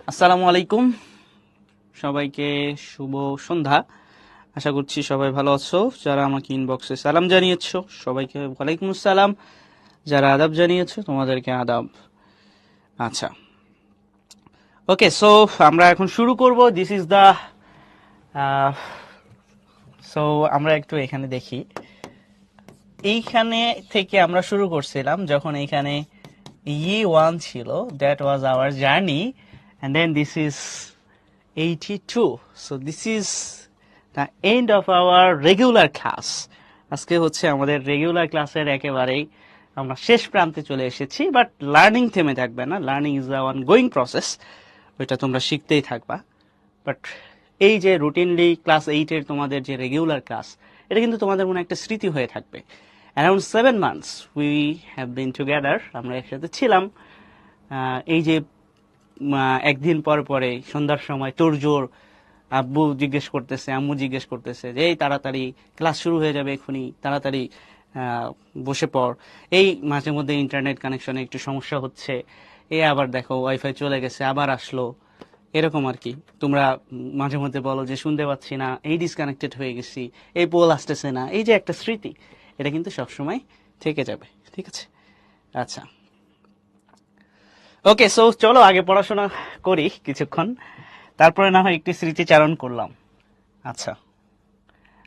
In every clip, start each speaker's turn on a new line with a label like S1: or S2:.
S1: আসসালামু আলাইকুম, সবাইকে শুভ সন্ধ্যা। আশা করছি সবাই ভালো আছো। যারা আমাকে ইনবক্সে সালাম জানিয়েছো সবাইকে ওয়ালাইকুম আসসালাম। যারা আদাব জানিয়েছো তোমাদেরকে আদাব। আচ্ছা, ওকে, সো আমরা এখন শুরু করব। দিস ইজ দ্য সো আমরা একটু এখানে দেখি। এইখানে থেকে আমরা শুরু করছিলাম যখন এইখানে E1 ছিল, that was our journey, and then this is 82. So this is the end of our regular class. আজকে হচ্ছে আমাদের রেগুলার ক্লাসের একেবারেই আমরা শেষ প্রান্তে চলে এসেছি, বাট লার্নিং থেমে থাকবে না। Learning is the one going process, ওইটা তোমরা শিখতেই থাকবা। বাট এই যে রুটিনলি ক্লাস 8-এর তোমাদের যে রেগুলার ক্লাস, এটা কিন্তু তোমাদের মনে একটা স্মৃতি হয়ে থাকবে। Around 7 months we have been together, আমরা একসাথে ছিলাম। এই যে একদিন পর পরে সন্ধ্যার সময় তোড়জোড়, আব্বু জিজ্ঞেস করতেছে, আম্মু জিজ্ঞেস করতেছে যে এই তাড়াতাড়ি ক্লাস শুরু হয়ে যাবে এখনই, তাড়াতাড়ি বসে পড়। এই মাঝে মধ্যে ইন্টারনেট কানেকশনে একটু সমস্যা হচ্ছে, এ আবার দেখো ওয়াইফাই চলে গেছে আবার আসলো, এরকম আর কি। তোমরা মাঝে মধ্যে বলো যে শুনতে পাচ্ছি না, এই ডিসকানেক্টেড হয়ে গেছি, এই পোল আসতেছে না। এই যে একটা স্মৃতি, এটা কিন্তু সবসময় থেকে যাবে, ঠিক আছে? আচ্ছা, ওকে, সো চলো আগে পড়াশোনা করি কিছুক্ষণ, তারপরে না হয় একটি স্মৃতিচারণ করলাম। আচ্ছা,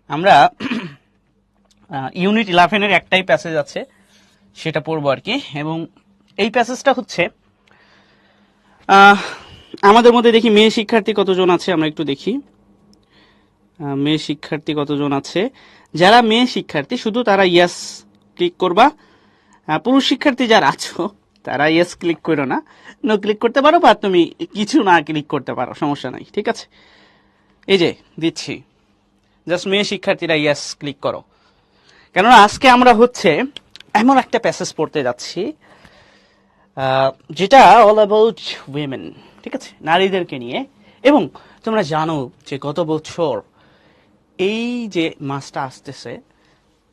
S1: আমরা ইউনিট 11-এর একটাই প্যাসেজ আছে, সেটা পড়বো আর কি। এবং এই প্যাসেজটা হচ্ছে আমাদের মধ্যে দেখি মেয়ে শিক্ষার্থী কতজন আছে, আমরা একটু দেখি মেয়ে শিক্ষার্থী কতজন আছে। যারা মেয়ে শিক্ষার্থী শুধু তারা ইয়েস ক্লিক করবা। পুরুষ শিক্ষার্থী যারা আছো তারা ইয়েস ক্লিক করো না, নো ক্লিক করতে পারো, বা তুমি কিছু না ক্লিক করতে পারো, সমস্যা নাই, ঠিক আছে? এই যে দিচ্ছি, জাস্ট মেয়ে শিক্ষার্থীরা ইয়েস ক্লিক করো। কেননা আজকে আমরা হচ্ছে এমন একটা প্যাসেজ পড়তে যাচ্ছি যেটা অল অ্যাবাউট উইমেন, ঠিক আছে, নারীদেরকে নিয়ে। এবং তোমরা জানো যে গত বছর এই যে মাসটা আসতেছে,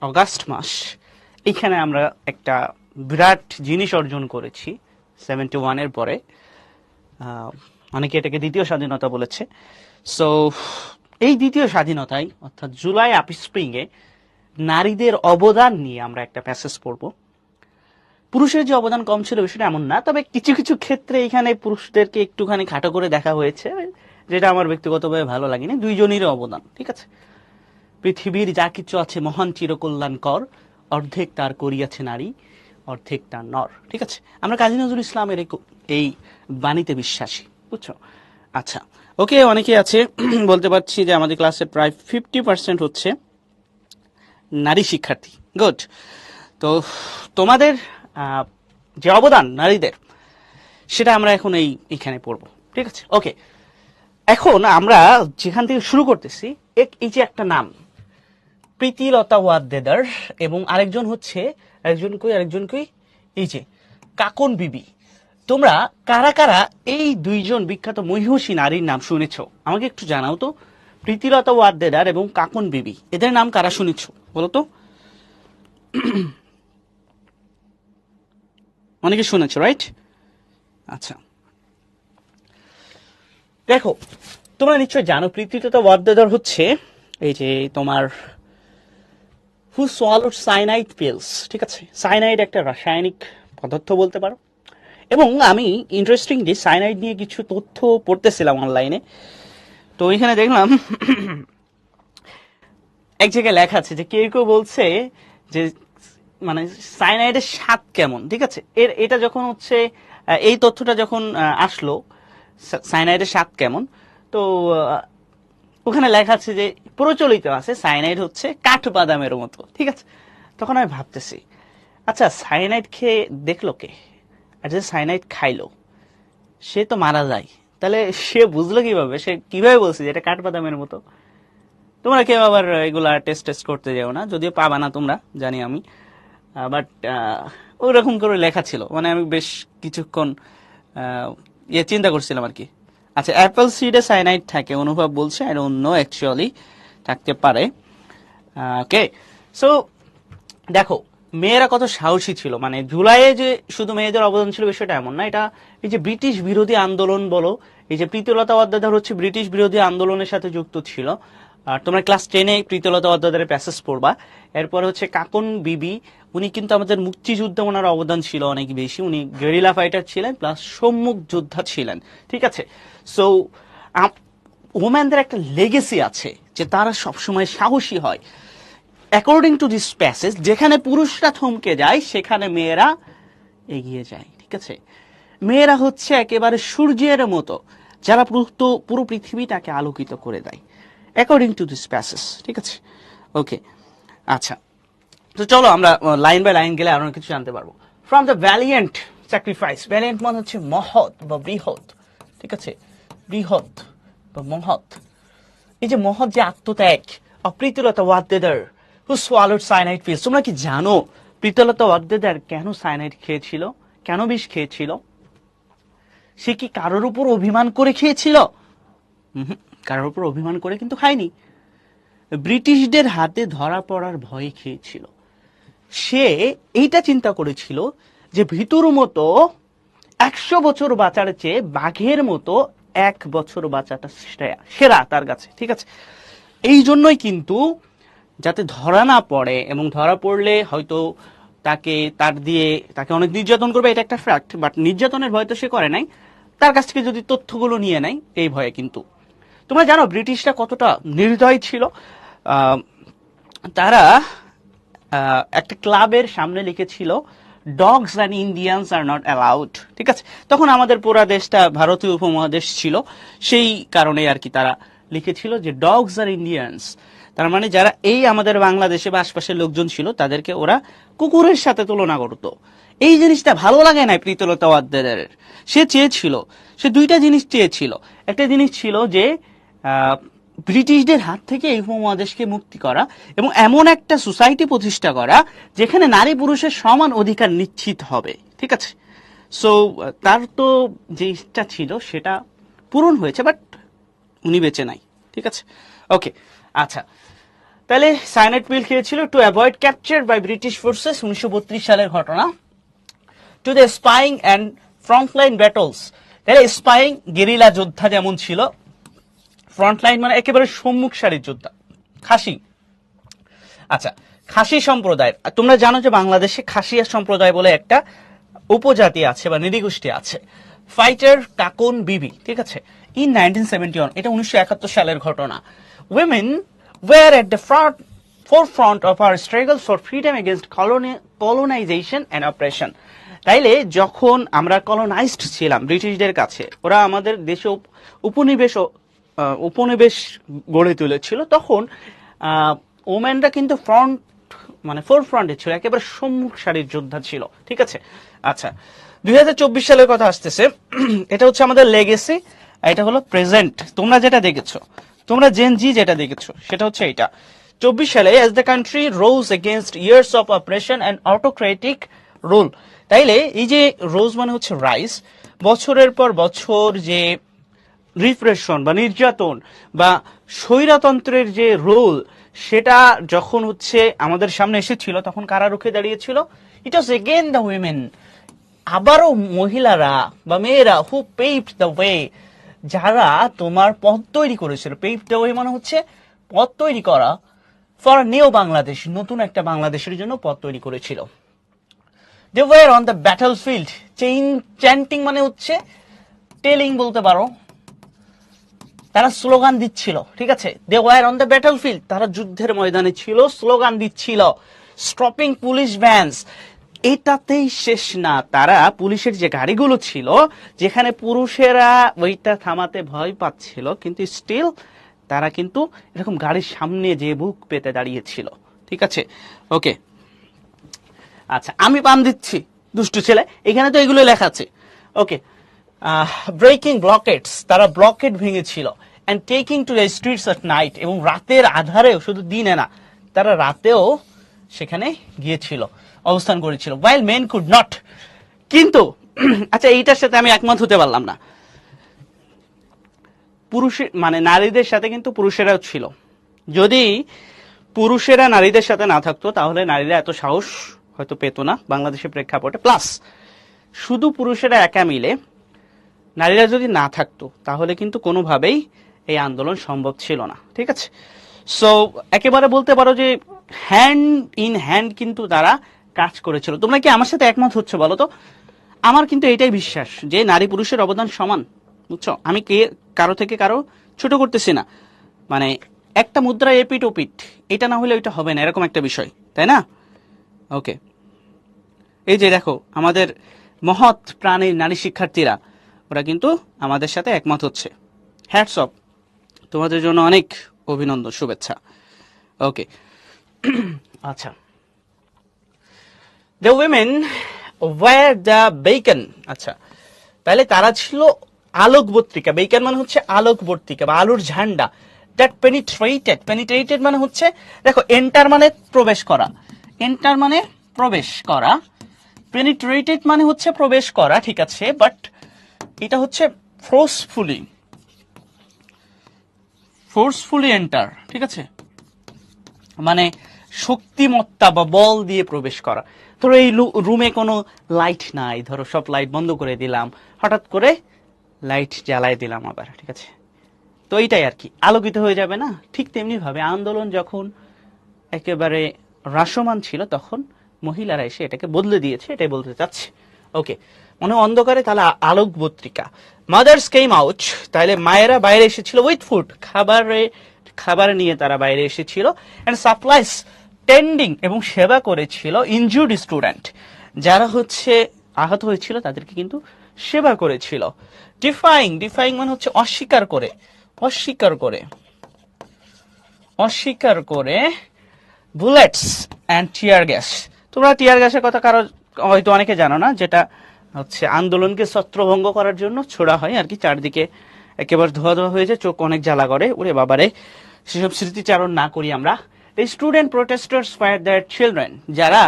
S1: অগাস্ট মাস, এখানে আমরা একটা বিরাট জিনিস অর্জন করেছি 71-এর পরে। অনেকে এটাকে দ্বিতীয় স্বাধীনতা বলেছে। সো এই দ্বিতীয় স্বাধীনতায়, অর্থাৎ জুলাই আপস্প্রিংয়ে নারীদের অবদান নিয়ে আমরা একটা প্যাসেজ পড়ব। পুরুষের যে অবদান কম ছিল বিষয়টা এমন না, তবে কিছু কিছু ক্ষেত্রে এখানে পুরুষদেরকে একটুখানি খাটো করে দেখা হয়েছে, যেটা আমার ব্যক্তিগতভাবে ভালো লাগেনি। দুইজনেরই অবদান, ঠিক আছে? পৃথিবীর যা কিছু আছে মহান চিরকল্যাণকর, অর্ধেক তার করিয়াছে নারী, অর্ধেক তার নর, ঠিক আছে? আমরা কাজী নজরুল ইসলামের এই বাণীতে বিশ্বাসী, বুঝছো? আচ্ছা, ওকে, অনেকে আছে বলতে পারছি যে আমাদের ক্লাসে প্রায় 50% হচ্ছে নারী শিক্ষার্থী। গুড। তো তোমাদের যে অবদান নারীদের, সেটা আমরা এখন এইখানে পড়বো, ঠিক আছে? ওকে, এখন আমরা যেখান থেকে শুরু করতেছি, এই যে একটা নাম প্রীতিলতা ওয়াদ্দেদার, এবং আরেকজন হচ্ছে আরেকজন কই এই যে কাকন বিবি। তোমরা কারা কারা এই দুইজন বিখ্যাত মহিষী নারীর নাম শুনেছ আমাকে একটু জানাও তো। প্রীতিলতা ওয়াদ্দেদার এবং কাকন বিবি, এদের নাম কারা শুনেছ বলো তো? অনেকে শুনেছো, রাইট? আচ্ছা, দেখো, তোমরা নিশ্চয় জানো প্রীতিলতা ওয়াদ্দেদার হচ্ছে এই যে তোমার হু সোয়ালোড সাইনাইড পিলস, ঠিক আছে? সাইনাইড একটা রাসায়নিক পদার্থ বলতে পারো। এবং আমি ইন্টারেস্টিংলি সাইনাইড নিয়ে কিছু তথ্য পড়তেছিলাম অনলাইনে, তো এখানে দেখলাম এক জায়গায় লেখা আছে যে কেউ কেউ বলছে যে মানে সাইনাইডের স্বাদ কেমন, ঠিক আছে? এটা যখন হচ্ছে এই তথ্যটা যখন আসলো সাইনাইডের স্বাদ কেমন, তো ওখানে লেখা আছে যে প্রচলিত আছে সাইনাইড হচ্ছে কাঠবাদামের মতো, ঠিক আছে? তখন আমি ভাবতেছি, আচ্ছা সাইনাইড খেয়ে দেখলো কে? আর যে সাইনাইড খাইলো সে তো মারা যায়, তাহলে সে বুঝলো কিভাবে, সে কিভাবে বলছে যে এটা কাঠবাদামের মতো? তোমরা কেউ আবার এগুলা টেস্ট করতে যাও না, যদিও পাবা না তোমরা, জানি আমি। বাট ওরকম করে লেখা ছিল, মানে আমি বেশ কিছুক্ষণ চিন্তা করছিলাম আর কি। আচ্ছা, অ্যাপেল সিডে সাইনাইড থাকে অনুভব বলছে, আই ডোন্ট নো, অ্যাকচুয়ালি থাকতে পারে। ওকে, সো দেখো মেয়েরা কত সাহসী ছিল। মানে জুলাইয়ে যে শুধু মেয়েদের অবদান ছিল বিষয়টা এমন না, এটা এই যে ব্রিটিশ বিরোধী আন্দোলন বলো, এই যে প্রীতিলতা ওয়াদ্দেদার হচ্ছে ব্রিটিশ বিরোধী আন্দোলনের সাথে যুক্ত ছিল। আর তোমরা ক্লাস 10-এ প্রীতিলতা ওয়াদ্দেদারের প্যাসেজ পড়বা। এরপর হচ্ছে কাকন বিবি, উনি কিন্তু আমাদের মুক্তিযুদ্ধে ওনার অবদান ছিল অনেক বেশি। উনি গেরিলা ফাইটার ছিলেন প্লাস সম্মুখ যোদ্ধা ছিলেন, ঠিক আছে। সো ওম্যানদের একটা লেগেসি আছে যে তারা সবসময় সাহসী হয়। অ্যাকর্ডিং টু দিস প্যাসেজ, যেখানে পুরুষরা থমকে যায় সেখানে মেয়েরা এগিয়ে যায়, ঠিক আছে। মেয়েরা হচ্ছে একেবারে সূর্যের মতো, যারা পুরো পৃথিবীটাকে আলোকিত করে দেয়, অ্যাকর্ডিং টু দিস প্যাসেজ, ঠিক আছে। ওকে, আচ্ছা, তো চলো আমরা লাইন বাই লাইন গেলে আরো কিছু জানতে পারবো। From the valiant sacrifice, valiant মানে হচ্ছে মহৎ বা বৃহৎ, ঠিক আছে, বৃহৎ বা মহৎ। এই যে মহৎ যে আত্মত্যাগ of Pritilata Waddedar who swallowed cyanide pills. তোমরা কি জানো প্রীতিলতা ওয়াদ্দেদার কেন সায়ানাইড খেয়েছিল, কেন বিষ খেয়েছিল? সে কি কারোর উপর অভিমান করে খেয়েছিল? কারোর উপর অভিমান করে কিন্তু খায়নি, ব্রিটিশদের হাতে ধরা পড়ার ভয়ে খেয়েছিল। সে এইটা চিন্তা করেছিল যে ভিতর মতো 100 বছর বাঁচার চেয়ে বাঘের মতো 1 বছর বাঁচাটা সেরা তার কাছে, ঠিক আছে। এই জন্যই কিন্তু যাতে ধরা না পড়ে, এবং ধরা পড়লে হয়তো তাকে অনেক নির্যাতন করবে, এটা একটা ফ্যাক্ট, বাট নির্যাতনের ভয় তো সে করে নাই, তার কাছ থেকে যদি তথ্যগুলো নিয়ে নেয় এই ভয়ে। কিন্তু তোমরা জানো ব্রিটিশরা কতটা নির্দয় ছিল। তারা একটা ক্লাবের সামনে লিখেছিল dogs and Indians are not allowed, ঠিক আছে। তখন আমাদের পুরা দেশটা ভারতীয় উপমহাদেশ ছিল, সেই কারণে আর কি তারা লিখেছিল যে ডগস আর ইন্ডিয়ানস। তার মানে যারা এই আমাদের বাংলাদেশে বা আশপাশের লোকজন ছিল তাদেরকে ওরা কুকুরের সাথে তুলনা করতো। এই জিনিসটা ভালো লাগে না প্রীতিলতা ওয়াদ্দেদারের। সে চেয়েছিল, সে দুইটা জিনিস চেয়েছিল। একটা জিনিস ছিল যে ব্রিটিশদের হাত থেকে এই উপমহাদেশকে মুক্তি করা এবং এমন একটা সোসাইটি প্রতিষ্ঠা করা যেখানে নারী পুরুষের সমান অধিকার নিশ্চিত হবে, ঠিক আছে। সো তার তো যে ইচ্ছা ছিল সেটা পূরণ হয়েছে, বাট উনি বেঁচে নাই, ঠিক আছে। ওকে, আচ্ছা, তাহলে সায়ানাইড পিল খেয়েছিল to avoid capture by British forces, 1932 সালের ঘটনা। To the spying and frontline battles, তাহলে স্পাইং গেরিলা যোদ্ধা যেমন ছিল, ফ্রন্টলাইন মানে একেবারে সম্মুখ সারির যোদ্ধা, খাসি। আচ্ছা, খাসি সম্প্রদায়, তোমরা জানো যে বাংলাদেশে খাসিয়া সম্প্রদায় বলে একটা উপজাতি আছে বা নৃগোষ্ঠী আছে। ফাইটার কাকন বিবি, ঠিক আছে, ইন 1971, এটা 1971 সালের ঘটনা। Women were at the forefront of our struggles for freedom against colonization and oppression. তাইলে যখন আমরা কলোনাইজড ছিলাম ব্রিটিশদের কাছে, ওরা আমাদের দেশে উপনিবেশ গড়ে তুলেছিল, তখন ওমেনরা কিন্তু ফোরফ্রন্টে ছিল, একেবারে সম্মুখ সারির যোদ্ধা ছিল, ঠিক আছে। আচ্ছা, 2024 সালের কথা আসতেছে, এটা হচ্ছে আমাদের লেগেসি, এটা হলো প্রেজেন্ট। তোমরা যেটা দেখেছো, তোমরা জেন জি যেটা দেখেছো সেটা হচ্ছে এটা 24 সালে, as the country rose against years of oppression and autocratic rule. তাইলে এই যে রোজ মানে হচ্ছে রাইজ, বছরের পর বছর যে রিপ্রেশন বা নির্যাতন বা স্বৈরতন্ত্রের যে রোল, সেটা যখন হচ্ছে আমাদের সামনে এসেছিল তখন কারা রুখে দাঁড়িয়েছিল? ইট ওয়াজ এগেইন দ্য উইমেন। আবারও মহিলারা বা মেয়েরা হু পেভড দ্য ওয়ে, যারা তোমার পথ তৈরি করেছিল। পেভড দ্য ওয়ে মানে হচ্ছে পথ তৈরি করা, ফর নিউ বাংলাদেশ, নতুন একটা বাংলাদেশের জন্য পথ তৈরি করেছিল। They were on the battlefield, chanting মানে হচ্ছে টেলিং বলতে পারো, তারা স্লোগান দিচ্ছিল, ঠিক আছে। They were on the battlefield, তারা যুদ্ধের ময়দানে ছিল, স্লোগান দিচ্ছিল। স্টপিং পুলিশ ভ্যানস, এটাতেই শেষ না, তারা পুলিশের যে গাড়িগুলো ছিল যেখানে পুরুষেরা ওইটা থামাতে ভয় পাচ্ছিল, কিন্তু স্টিল তারা কিন্তু এরকম গাড়ির সামনে যে বুক পেতে দাঁড়িয়েছিল, ঠিক আছে। ওকে, আচ্ছা, আমি পাম দিচ্ছি দুষ্টু ছেলে, এখানে তো এগুলো লেখা আছে। ওকে, ব্রেকিং ব্লকেটস, তারা ব্লকেট ভেঙেছিল। And taking to the streets at night, এবং রাতের আধারেও, শুধু দিনে না, তারা রাতেও সেখানে গিয়েছিল, অবস্থান করেছিল। while men could not, কিন্তু আচ্ছা, এইটার সাথে আমি একমত হতে পারলাম না। পুরুষের মানে নারীদের সাথে কিন্তু পুরুষেরাও ছিল। যদি পুরুষেরা নারীদের সাথে না থাকতো তাহলে নারীরা এত সাহস হয়তো পেত না বাংলাদেশের প্রেক্ষাপটে। প্লাস শুধু পুরুষেরা একা মিলে নারীরা যদি না থাকতো তাহলে কিন্তু কোনোভাবেই এই আন্দোলন সম্ভব ছিল না, ঠিক আছে। সো একেবারে বলতে পারো যে হ্যান্ড ইন হ্যান্ড কিন্তু তারা কাজ করেছিল। তোমরা কি আমার সাথে একমত হচ্ছে বলো তো? আমার কিন্তু এটাই বিশ্বাস যে নারী পুরুষের অবদান সমান, বুঝছো? আমি কারো থেকে কারো ছোট করতেছি না, মানে একটা মুদ্রা এপিট ওপিট, এটা না হলে ওইটা হবে না, এরকম একটা বিষয়, তাই না? ওকে, এই যে দেখো আমাদের মহৎ প্রাণীর নারী শিক্ষার্থীরা, ওরা কিন্তু আমাদের সাথে একমত হচ্ছে। হ্যাটস অফ, তোমাদের জন্য অনেক অভিনন্দন, শুভেচ্ছা। ওকে, আচ্ছা, the women were the beacon. আচ্ছা, তাহলে তারা ছিল আলোকবর্তিকা। বেকন মানে হচ্ছে আলোকবর্তিকা বা আলোর ঝান্ডা। দ্যাট পেনিট্রেটেড, পেনিট্রেটেড মানে হচ্ছে, দেখো এন্টার মানে প্রবেশ করা, এন্টার মানে প্রবেশ করা, পেনিট্রেটেড মানে হচ্ছে প্রবেশ করা, ঠিক আছে, বাট এটা হচ্ছে ফোর্সফুলি, ফোর্সফুলি এন্টার, ঠিক আছে, মানে শক্তিমত্তা বা বল দিয়ে প্রবেশ করা। ধরো এই রুমে কোনো লাইট নাই, ধরো সব লাইট বন্ধ করে দিলাম, হঠাৎ করে লাইট জ্বালাই দিলাম আবার, ঠিক আছে, তো এইটাই আর কি, আলোকিত হয়ে যাবে না? ঠিক তেমনি ভাবে আন্দোলন যখন একেবারে হ্রাসমান ছিল তখন মহিলারা এসে এটাকে বদলে দিয়েছে, এটাই বলতে চাচ্ছি। ওকে, মনে অন্ধকারে তাহলে আলোক পত্রিকা। মাদার্স কেম আউট, তাহলে মায়েরা বাইরে এসেছিল উইথ ফুড, খাবার নিয়ে তারা বাইরে এসেছিল, এন্ড সাপ্লাইস টেন্ডিং, এবং সেবা করেছিল ইনজুর্ড স্টুডেন্ট, যারা হচ্ছে আহত হয়েছিল তাদেরকে কিন্তু সেবা করেছিল। ডিফাইং, ডিফাইং মানে হচ্ছে অস্বীকার করে, অস্বীকার করে, অস্বীকার করে বুলেটস অ্যান্ড টিয়ার গ্যাস। তোমরা টিয়ার গ্যাসের কথা কারো হয়তো অনেকে জানো না, যেটা হচ্ছে আন্দোলনকে ছত্রভঙ্গ করার জন্য ছোড়া হয় আর কি, চারদিকে একেবারে ধোয়া ধোয়া হয়েছে, চোখ অনেক জ্বালা করে, ওরে বাবারে, সেসব স্মৃতিচারণ না করি আমরা। এই student protesters fire their children, যারা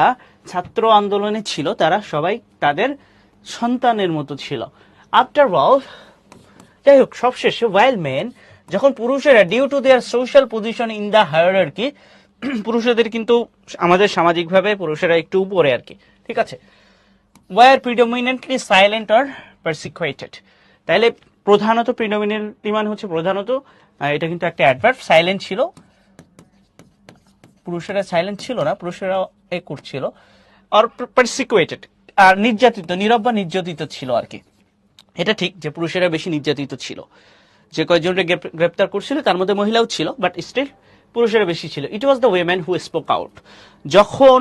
S1: ছাত্র আন্দোলনে ছিল তারা সবাই তাদের সন্তানের মতো ছিল। আফটার অল, যাই হোক, সবশেষে ওয়াইল মেন, যখন পুরুষেরা due to their social position in the hierarchy, পুরুষদের কিন্তু আমাদের সামাজিকভাবে পুরুষেরা একটু উপরে আর কি, ঠিক আছে, ওয়ার প্রিডমিনেন্টলি সাইলেন্ট অর পারসিকুয়েটেড। তাহলে প্রধানত, প্রিডমিনেন্টলি মানে হচ্ছে প্রধানত, এটা কিন্তু একটা অ্যাডভার্ব, সাইলেন্ট ছিল, পুরুষেরা সাইলেন্ট ছিল না, পুরুষেরা এ করছিল, অর পারসিকুয়েটেড, আর নির্যাতিত, নীরব বা নির্যাতিত ছিল আর কি। এটা ঠিক যে পুরুষেরা বেশি নির্যাতিত ছিল, যে কয়েকজনকে গ্রেপ্তার করছিল তার মধ্যে মহিলাও ছিল, বাট স্টিল পুরুষেরা বেশি ছিল। It was the women who spoke out. যখন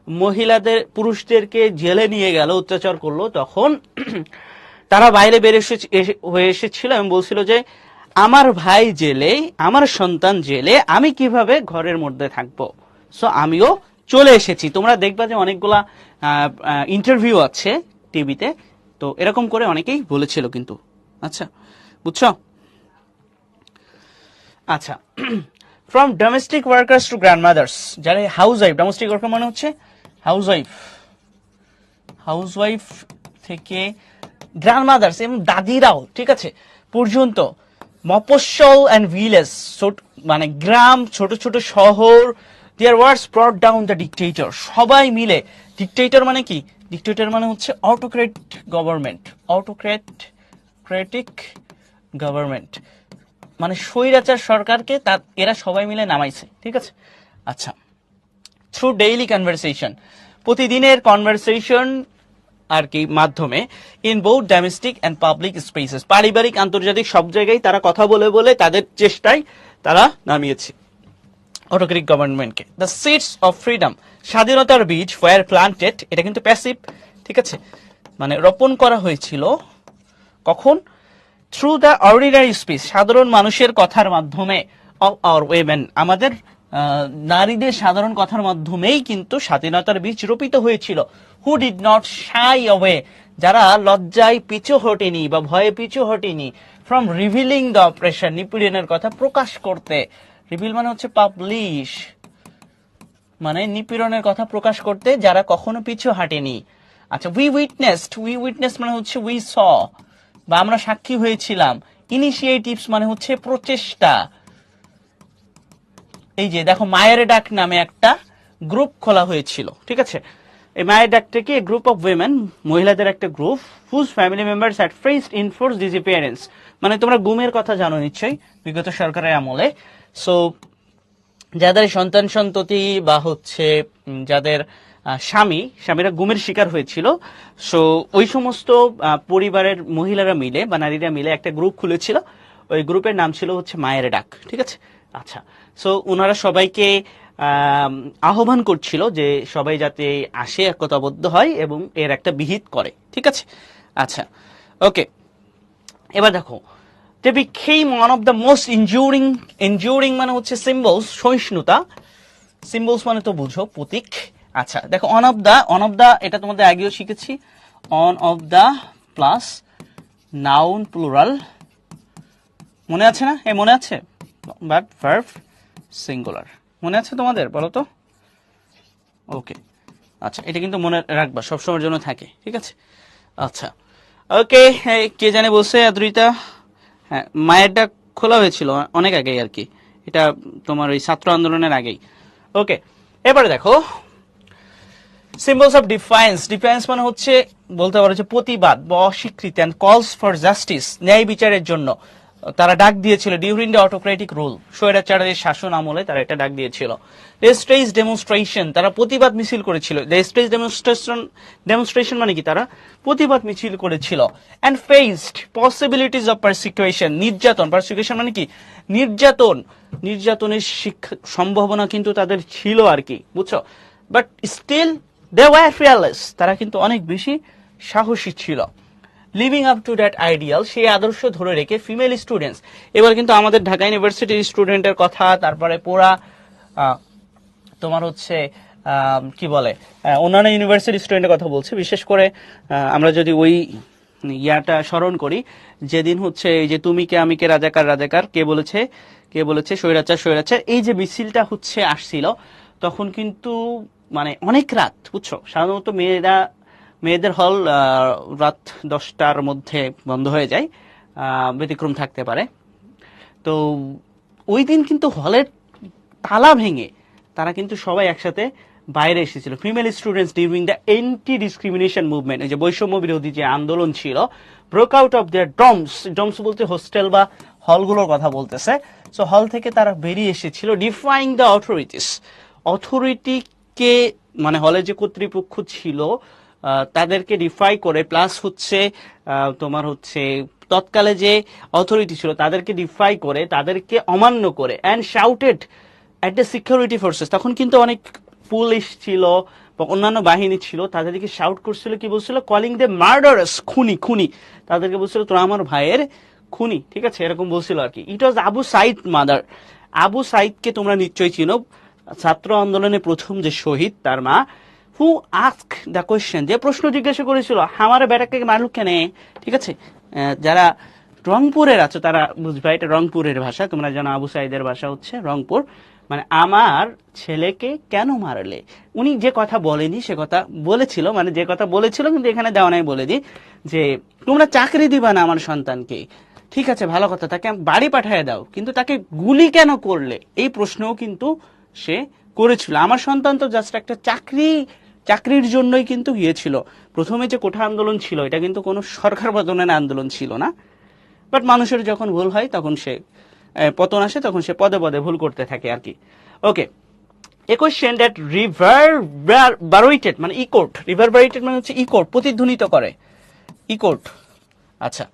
S1: মহিলাদের, পুরুষদেরকে জেলে নিয়ে গেল, অত্যাচার করলো, তখন তারা বাইরে বের হয়ে এসেছিল এবং বলছিল যে আমার ভাই জেলে, আমার সন্তান জেলে, আমি কিভাবে ঘরের মধ্যে থাকবো, সো আমিও চলে এসেছি। তোমরা দেখবা যে অনেকগুলা ইন্টারভিউ আছে টিভিতে, তো এরকম করে অনেকেই বলেছিল কিন্তু। আচ্ছা, বুঝছো? আচ্ছা, from domestic workers to grandmother's, যারা হাউস ওয়াইফ, ডোমেস্টিক ওয়ার্কার মানে হচ্ছে হাউস ওয়াইফ, হাউস ওয়াইফ থেকে গ্র্যান্ডমাদার্স এবং দাদিরাও, ঠিক আছে, পর্যন্ত, মফস্বল অ্যান্ড ভিলেজ, মানে গ্রাম, ছোট ছোট শহর, দেয়ার ওয়ার্ডস ব্রট ডাউন দ্য ডিকটেটর, সবাই মিলে, ডিকটেটর মানে কি? ডিকটেটর মানে হচ্ছে অটোক্রেট গভর্নমেন্ট, অটোক্রেটিক গভর্নমেন্ট, মানে স্বৈরাচার সরকারকে এরা সবাই মিলে নামাইছে, ঠিক আছে। আচ্ছা, থ্রু ডেইলি কনভারসেশন, প্রতিদিনের কনভারসেশন আর কি মাধ্যমে, in both domestic and public spaces, পারিবারিক আন্তর্জাতিক সব জায়গায় তারা কথা বলে বলে তাদের চেষ্টায় তারা নামিয়েছে অটোক্রেটিক গভর্নমেন্টকে। দ্য সিডস অফ ফ্রিডম, স্বাধীনতার বীজ, ওয়ার প্লান্টেড, এটা কিন্তু প্যাসিভ, ঠিক আছে, মানে রোপণ করা হয়েছিল কখন? থ্রু দ্য অর্ডিনারি স্পিচ, সাধারণ মানুষের কথার মাধ্যমে, অফ আওয়ার উইমেন, আমাদের নারীদের সাধারণ কথার মাধ্যমেই কিন্তু স্বাধীনতার বীজ রোপিত হয়েছিল। Who did not shy away, যারা লজ্জায় পিছু হটেনি বা ভয়ে পিছু হটেনি, ফ্রম রিভিলিং দ্য অপারেশন, নিপীড়নের কথা প্রকাশ করতে, রিভিল মানে হচ্ছে পাবলিশ, মানে নিপীড়নের কথা প্রকাশ করতে যারা কখনো পিছু হাঁটেনি। আচ্ছা, উই উইটনেস মানে হচ্ছে উই স, বা আমরা সাক্ষী হয়েছিলাম। ইনিশিয়েটিভস মানে হচ্ছে প্রচেষ্টা। এই যে দেখো, মায়ের ডাক নামে একটা গ্রুপ খোলা হয়েছিল, ঠিক আছে, এই মায়ের ডাকটা কি গ্রুপ অফ উইমেন, মহিলাদের একটা group, whose family members had faced enforce disappearance, মানে তোমরা গুমের কথা জানো নিশ্চয়ই বিগত সরকারের আমলে। সো যাদের সন্তান সন্ততি বা হচ্ছে যাদের স্বামীরা গুমের শিকার হয়েছিল, সো ওই সমস্ত পরিবারের মহিলারা মিলে বা নারীরা মিলে একটা গ্রুপ খুলেছিল। ওই গ্রুপের নাম ছিল হচ্ছে মায়ের ডাক, ঠিক আছে। আচ্ছা, সো ওনারা সবাইকে আহ্বান করছিল যে সবাই যাতে আসে, একতাবদ্ধ হয় এবং এর একটা বিহিত করে, ঠিক আছে। আচ্ছা, ওকে, এবার দেখো, they became one of the most enduring মানে হচ্ছে সিম্বলস, সহিষ্ণুতা, সিম্বলস মানে তো বুঝো প্রতীক। আচ্ছা দেখো, অন অফ দা এটা তোমাদের আগেও শিখেছি, one of the plus noun plural, মনে আছে না? মনে আছে, বাট ভার্ব সিঙ্গুলার, মনে আছে তোমাদের? বলো তো। ওকে, আচ্ছা, এটা কিন্তু মনে রাখবা, সবসময়ের জন্য থাকে, ঠিক আছে। আচ্ছা, ওকে, কে জানে বলছে আদ্রিতা? হ্যাঁ, মায়ের ডাক খোলা হয়েছিল অনেক আগেই আর কি, এটা তোমার ওই ছাত্র আন্দোলনের আগেই। ওকে, এবারে দেখো সিম্বলস অফ ডিফারেন্স মানে হচ্ছে বলতে পারো যে প্রতিবাদ বা অস্বীকৃতি, অ্যান্ড কলস ফর জাস্টিস, ন্যায় বিচারের জন্য তারা ডাক দিয়েছিল ডিউরিং দ্য অটোক্রেটিক রুল, স্বৈরাচারের শাসন আমলে তারা এটা ডাক দিয়েছিল। স্টেজ ডেমনস্ট্রেশন, তারা প্রতিবাদ মিছিল করেছিল। স্টেজ ডেমনস্ট্রেশন মানে কি? তারা প্রতিবাদ মিছিল করেছিল। And faced possibilities of persecution, নির্যাতন, পারসিকিউশন মানে কি? নির্যাতনের সম্ভাবনা কিন্তু তাদের ছিল আর কি, বুঝছো। But still they were fearless, তারা কিন্তু অনেক বেশি সাহসী ছিল। Living up to that ideal, সেই আদর্শ ধরে রেখে ফিমেল স্টুডেন্টস, এবার কিন্তু আমাদের ঢাকা ইউনিভার্সিটির স্টুডেন্টের কথা, তারপরে পোড়া তোমার হচ্ছে কি বলে অন্যান্য ইউনিভার্সিটির স্টুডেন্টের কথা বলছে। বিশেষ করে আমরা যদি ওই ইয়াটা স্মরণ করি, যেদিন হচ্ছে এই যে তুমি কে আমি কে রাজাকার, কে বলেছে স্বৈরাচার, এই যে মিছিলটা হচ্ছে আসছিল, তখন কিন্তু মানে অনেক রাত, বুঝছো। সাধারণত মেয়েদের হল রাত 10টার মধ্যে বন্ধ হয়ে যায়, ব্যতিক্রম থাকতে পারে। তো ওই দিন কিন্তু হলের তালা ভেঙে তারা কিন্তু সবাই একসাথে বাইরে এসেছিল, female students, during the anti discrimination movement, যে বৈষম্য বিরোধী যে আন্দোলন ছিল। ব্রোক আউট অফ দেয়ার ডমস বলতে হোস্টেল বা হলগুলোর কথা বলতেছে। সো হল থেকে তারা বেরিয়ে এসেছিল, ডিফাইং দ্য অথরিটিকে, মানে হলের যে কর্তৃপক্ষ ছিল তাদেরকে ডিফাই করে, প্লাস হচ্ছে তোমার হচ্ছে তৎকালে যে অথরিটি ছিল তাদেরকে ডিফাই করে, তাদেরকে অমান্য করে, and shouted at the security forces, তখন কিন্তু অনেক পুলিশ ছিল বা অন্যান্য বাহিনী ছিল, তাদেরকে শাউট করছিল, কি বলছিল? কলিং দ্য মার্ডারাস, খুনি, তাদেরকে বলছিল তোরা আমার ভাইয়ের খুনি, ঠিক আছে, এরকম বলছিল আর কি। It was Abu Saeed mother, Abu সাইদকে তোমরা নিশ্চয়ই চিনো, ছাত্র আন্দোলনে প্রথম যে শহীদ, তার মা, হু আস্ক দ্য কোয়েশ্চেন, যে প্রশ্ন জিজ্ঞাসা করেছিল, আমার বেটাকে মারলুক কেন, ঠিক আছে। যারা রংপুরের আছো তারা বুঝবা, এটা রংপুরের ভাষা, তোমরা জানো আবু সাইদের ভাষা হচ্ছে রংপুর, মানে আমার ছেলেকে কেন মারলে। উনি যে কথা বলেনি সে কথা বলেছিল, মানে যে কথা বলেছিল কিন্তু এখানে দেওয়া নাই, বলে দিই যে তোমরা চাকরি দিবা না আমার সন্তানকে, ঠিক আছে, ভালো কথা, তাকে বাড়ি পাঠিয়ে দাও, কিন্তু তাকে গুলি কেন করলে, এই প্রশ্নও কিন্তু সে করেছিল। আমার সন্তান তো জাস্ট একটা চাকরির জন্যই কিন্তু গিয়েছিল। প্রথমে যে কোঠা আন্দোলন ছিল এটা কিন্তু কোনো সরকার পতনের আন্দোলন ছিল না, বাট মানুষের যখন ভুল হয় তখন সে পতন আসে, তখন সে পদে পদে ভুল করতে থাকে আর কি। ওকে, এ কোয়েশ্চেন দ্যাট রিভারবারেটেড মানে রিভারবারেটেড মানে হচ্ছে প্রতিধ্বনিত করে, আচ্ছা,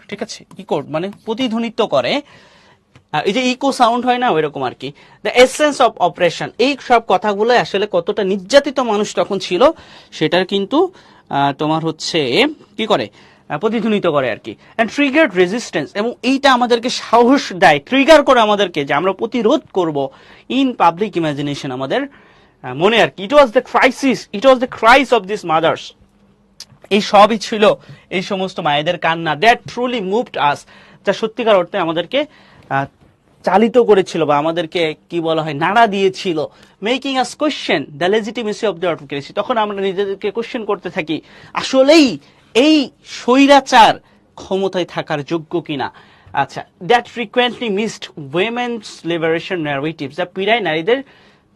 S1: ঠিক আছে, মানে প্রতিধ্বনিত করে, এই যে ইকো সাউন্ড হয় না, ওইরকম আর কি। দ্য এসেন্স অফ অপারেশন, এই সব কথাগুলো আসলে কতটা নির্যাতিত মানুষ তখন ছিল সেটার কিন্তু তোমার হচ্ছে কি করে, প্রতিধ্বনিত করে আর কি। অ্যান্ড ট্রিগার্ড রেজিস্ট্যান্স, এবং এইটা আমাদেরকে সাহস দেয়, ট্রিগার করে আমাদেরকে যে আমরা প্রতিরোধ করব ইন পাবলিক ইমাজিনেশন, আমাদের মনে আর কি। It was the cries of this mothers, এই সবই ছিল এই সমস্ত মায়েদের কান্না, দ্যাট ট্রুলি মুভড আস, যা সত্যিকার অর্থে আমাদেরকে চালিত করেছিল বা আমাদেরকে কি বলা হয়, নাড়া দিয়েছিল। Making us question the legitimacy of the autocracy, তখন আমরা নিজেদেরকে কোয়েশ্চেন করতে থাকি, আসলেই এই স্বৈরাচার ক্ষমতায় থাকার যোগ্য কিনা। আচ্ছা, that frequently missed women's liberation narratives, যা পীড়ায় নারীদের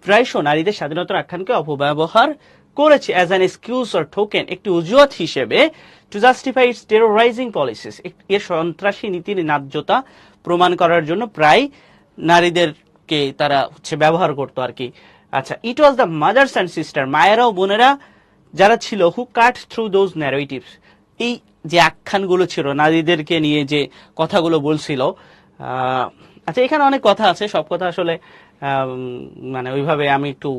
S1: প্রায়শঃ নারীদের স্বাধীনতার আখ্যানকে অপব্যবহার করেছে as an excuse or token, একটি অজুহাত হিসেবে, টু জাস্টিফাই ইটস টেরোরাইজিং পলিসিস, এর সন্ত্রাসী নীতির ন্যায্যতা প্রমাণ করার জন্য প্রায় নারীদেরকে তারা ব্যবহার করতো আর কি। আচ্ছা, it was the mothers and sister, মায়েরা ও বোনেরা যারা ছিল, who cut through those narratives, এই যে আখ্যানগুলো ছিল নারীদেরকে নিয়ে যে কথাগুলো বলছিল। আচ্ছা, এখানে অনেক কথা আছে, সব কথা আসলে মানে ওইভাবে আমি একটু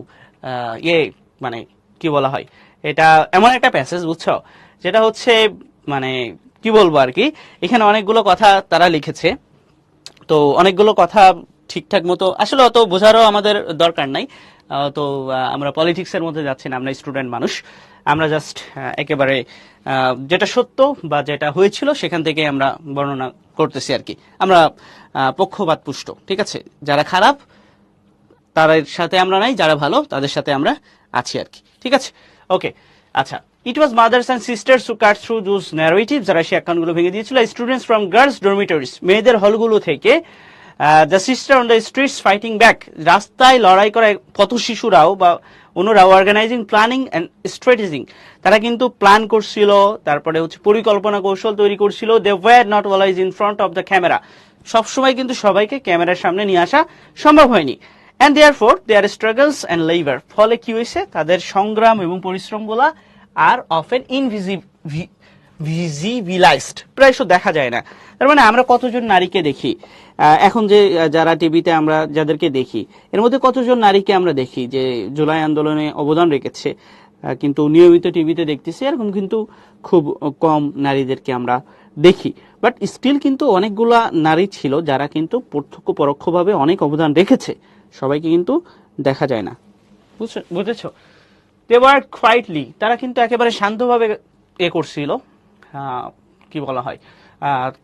S1: মানে কি বলা হয়, এটা এমন একটা প্যাসেজ বুঝছো, যেটা মানে কি বলবো আর কি, এখানে অনেকগুলো কথা তারা লিখেছে। তো অনেকগুলো কথা ঠিকঠাক মতো আসলে অত বোঝারও আমাদের দরকার নাই। তো আমরা পলিটিক্সের মধ্যে যাচ্ছি না, আমরা স্টুডেন্ট মানুষ, আমরা জাস্ট একেবারে যেটা সত্য বা যেটা হয়েছিল সেখান থেকে আমরা বর্ণনা করতেছি আর কি। আমরা পক্ষপাত পুষ্ট, ঠিক আছে, যারা খারাপ তাদের সাথে আমরা নাই, যারা ভালো তাদের সাথে আমরা আছি আর কি, ঠিক আছে, ওকে। আচ্ছা, it was mothers and sisters who cut through those narratives, যারা সেই আখ্যানগুলো ভেঙে দিয়েছিল, স্টুডেন্টস ফ্রম গার্লস ডরমিটরিজ, মেয়েদের হলগুলো থেকে, the sister on the streets fighting back, রাস্তায় লড়াই করা পথ শিশুরাও বা অন্যরাও, অর্গানাইজিং প্ল্যানিং অ্যান্ড স্ট্র্যাটেজিং, তারা কিন্তু প্ল্যান করছিল, তারপরে পরিকল্পনা কৌশল তৈরি করছিল। They were not always in front of the camera, সবসময় কিন্তু সবাইকে ক্যামেরার সামনে নিয়ে আসা সম্ভব হয়নি। And therefore their struggles and labour, ফলে কি হয়েছে, তাদের সংগ্রাম এবং পরিশ্রমগুলা আর অফেন ভিজিবিলাইজড, প্রায়শ দেখা যায় না। তার মানে আমরা কতজন নারীকে দেখি এখন, যে যারা টিভিতে আমরা যাদেরকে দেখি, এর মধ্যে কতজন নারীকে আমরা দেখি যে জুলাই আন্দোলনে অবদান রেখেছে, কিন্তু নিয়মিত টিভিতে দেখতেছি এরকম কিন্তু খুব কম নারীদেরকে আমরা দেখি। বাট স্টিল কিন্তু অনেকগুলা নারী ছিল যারা কিন্তু প্রত্যক্ষ পরোক্ষভাবে অনেক অবদান রেখেছে, সবাইকে কিন্তু দেখা যায় না, বুঝেছো। দে ওয়ার্ক কোয়াইটলি, তারা কিন্তু একেবারে শান্তভাবে করছিল, কি বলা হয়,